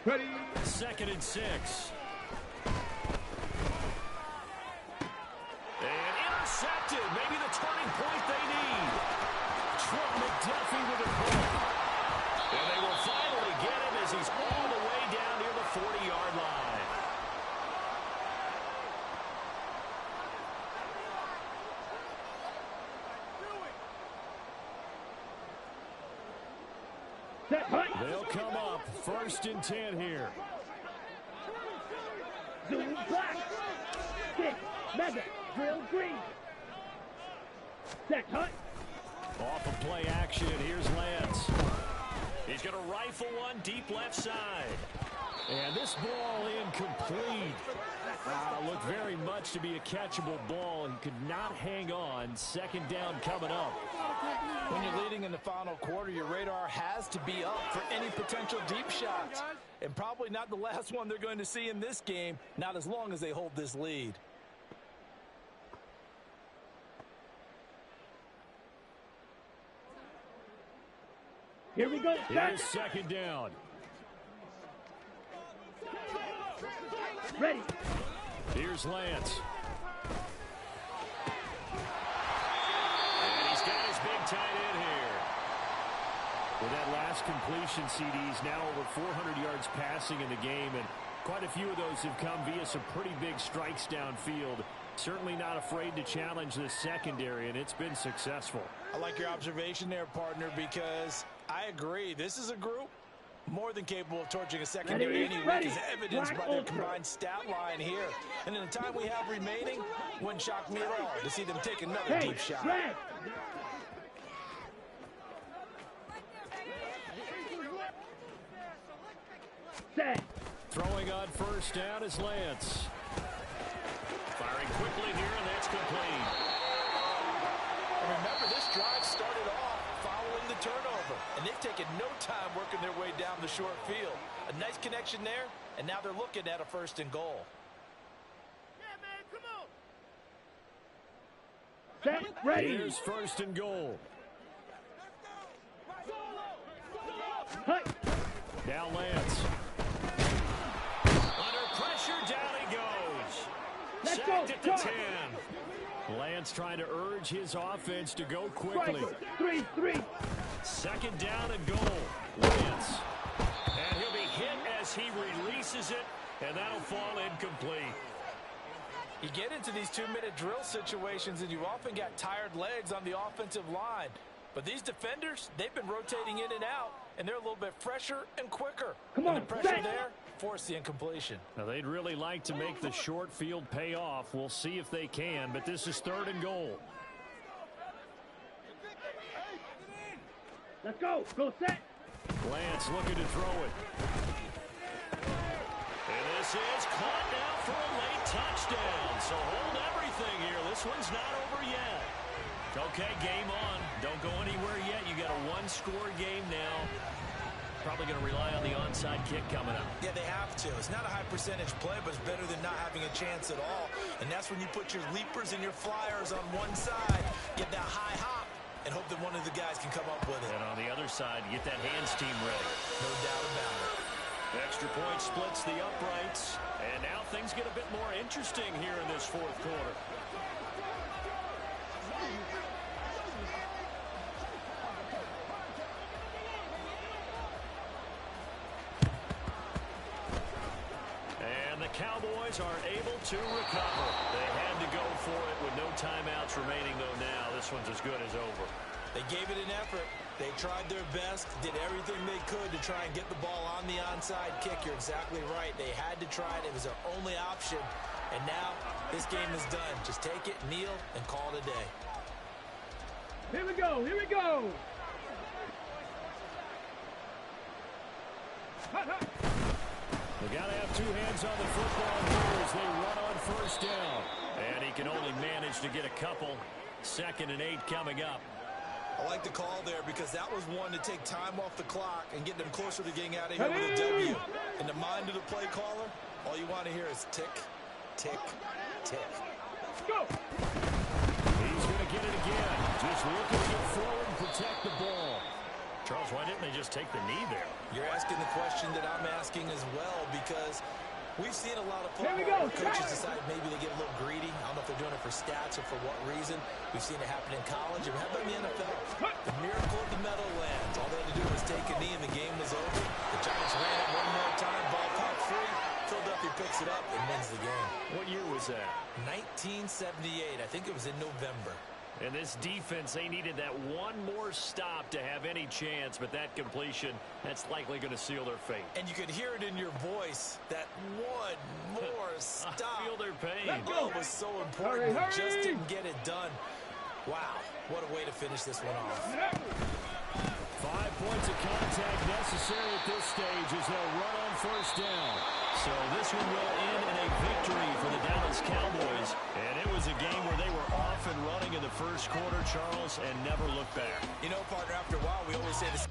Ready. 2nd and 6. And intercepted. Maybe the turning point they need. Trent McDuffie with a hook. And they will finally get him as he's all the way down near the 40-yard line. They'll come up 1st and 10 here. Zoom black. Stick. Mega. Drill green. Set hut. Off of play action. Here's Lance. He's going to rifle one deep left side. And this ball incomplete. Looked very much to be a catchable ball. He could not hang on. 2nd down coming up. When you're leading in the final quarter, your radar has to be up for any potential deep shots. And probably not the last one they're going to see in this game, not as long as they hold this lead. Here we go. Here's 2nd down. Ready. Here's Lance. And he's got his big tight end here. With that last completion, CDs now over 400 yards passing in the game, and quite a few of those have come via some pretty big strikes downfield. Certainly not afraid to challenge the secondary, and it's been successful. I like your observation there, partner, because I agree. This is a group more than capable of torching a secondary any week, as evidenced by their combined stat line here. And in the time we have remaining, wouldn't shock me at all to see them take another deep shot. Set. Throwing on first down is Lance. Firing quickly here, and that's complete. And remember, this drive started off following the turnover, and they've taken no time working their way down the short field. A nice connection there, and now they're looking at a 1st and goal. Yeah, man, come on. Set. Ready. Here's 1st and goal. Hut. Now Lance. Under pressure, down he goes. Let's Sacked go. at the 10. Lance trying to urge his offense to go quickly. 3-3. 2nd down and goal. Lance. And he'll be hit as he releases it, and that'll fall incomplete. You get into these 2-minute drill situations, and you often got tired legs on the offensive line. But these defenders, they've been rotating in and out, and they're a little bit fresher and quicker. Come on, and the pressure set. there forced the incompletion. Now, they'd really like to make the short field pay off. We'll see if they can, but this is 3rd and goal. Let's go. Go set. Lance looking to throw it. And this is caught now for a late touchdown. So hold everything here. This one's not over yet. Okay, game on. Don't go anywhere yet. You got a 1-score game now. Probably going to rely on the onside kick coming up. Yeah, they have to. It's not a high percentage play, but it's better than not having a chance at all. And that's when you put your leapers and your flyers on one side, get that high hop, and hope that one of the guys can come up with it. And on the other side, get that hands team ready. No doubt about it. Extra point splits the uprights. And now things get a bit more interesting here in this 4th quarter. And the Cowboys are able to recover. They had to go for it with no timeouts remaining, though now this one's as good as over. They gave it an effort. They tried their best, did everything they could to try and get the ball on the onside kick. You're exactly right. They had to try it. It was their only option. And now this game is done. Just take it, kneel, and call it a day. Here we go. Here we go. Hut, hut. They got to have 2 hands on the football here as they run on 1st down. And he can only manage to get a couple. 2nd and 8 coming up. I like the call there because that was one to take time off the clock and get them closer to getting out of here with a W. In the mind of the play caller, all you want to hear is tick, tick, tick. Go. He's going to get it again. Just looking to get forward and protect the ball. Charles, why didn't they just take the knee there? You're asking the question that I'm asking as well, because we've seen a lot of football where coaches decide maybe they get a little greedy. I don't know if they're doing it for stats or for what reason. We've seen it happen in college. And how about in the NFL? The miracle of the Meadowlands. All they had to do was take a knee and the game was over. The Giants ran it one more time. Ball popped free. Philadelphia picks it up and wins the game. What year was that? 1978. I think it was in November. And this defense, they needed that one more stop to have any chance, but that completion, that's likely going to seal their fate. And you could hear it in your voice, that one more stop. I feel their pain. That goal was so important. They just didn't get it done. Wow, what a way to finish this one off. 5 points of contact necessary at this stage as they'll run on 1st down. So this one will end in a victory for the Dallas Cowboys. And it was a game where they were off and running in the 1st quarter, Charles, and never looked back. You know, partner, after a while, we always say this.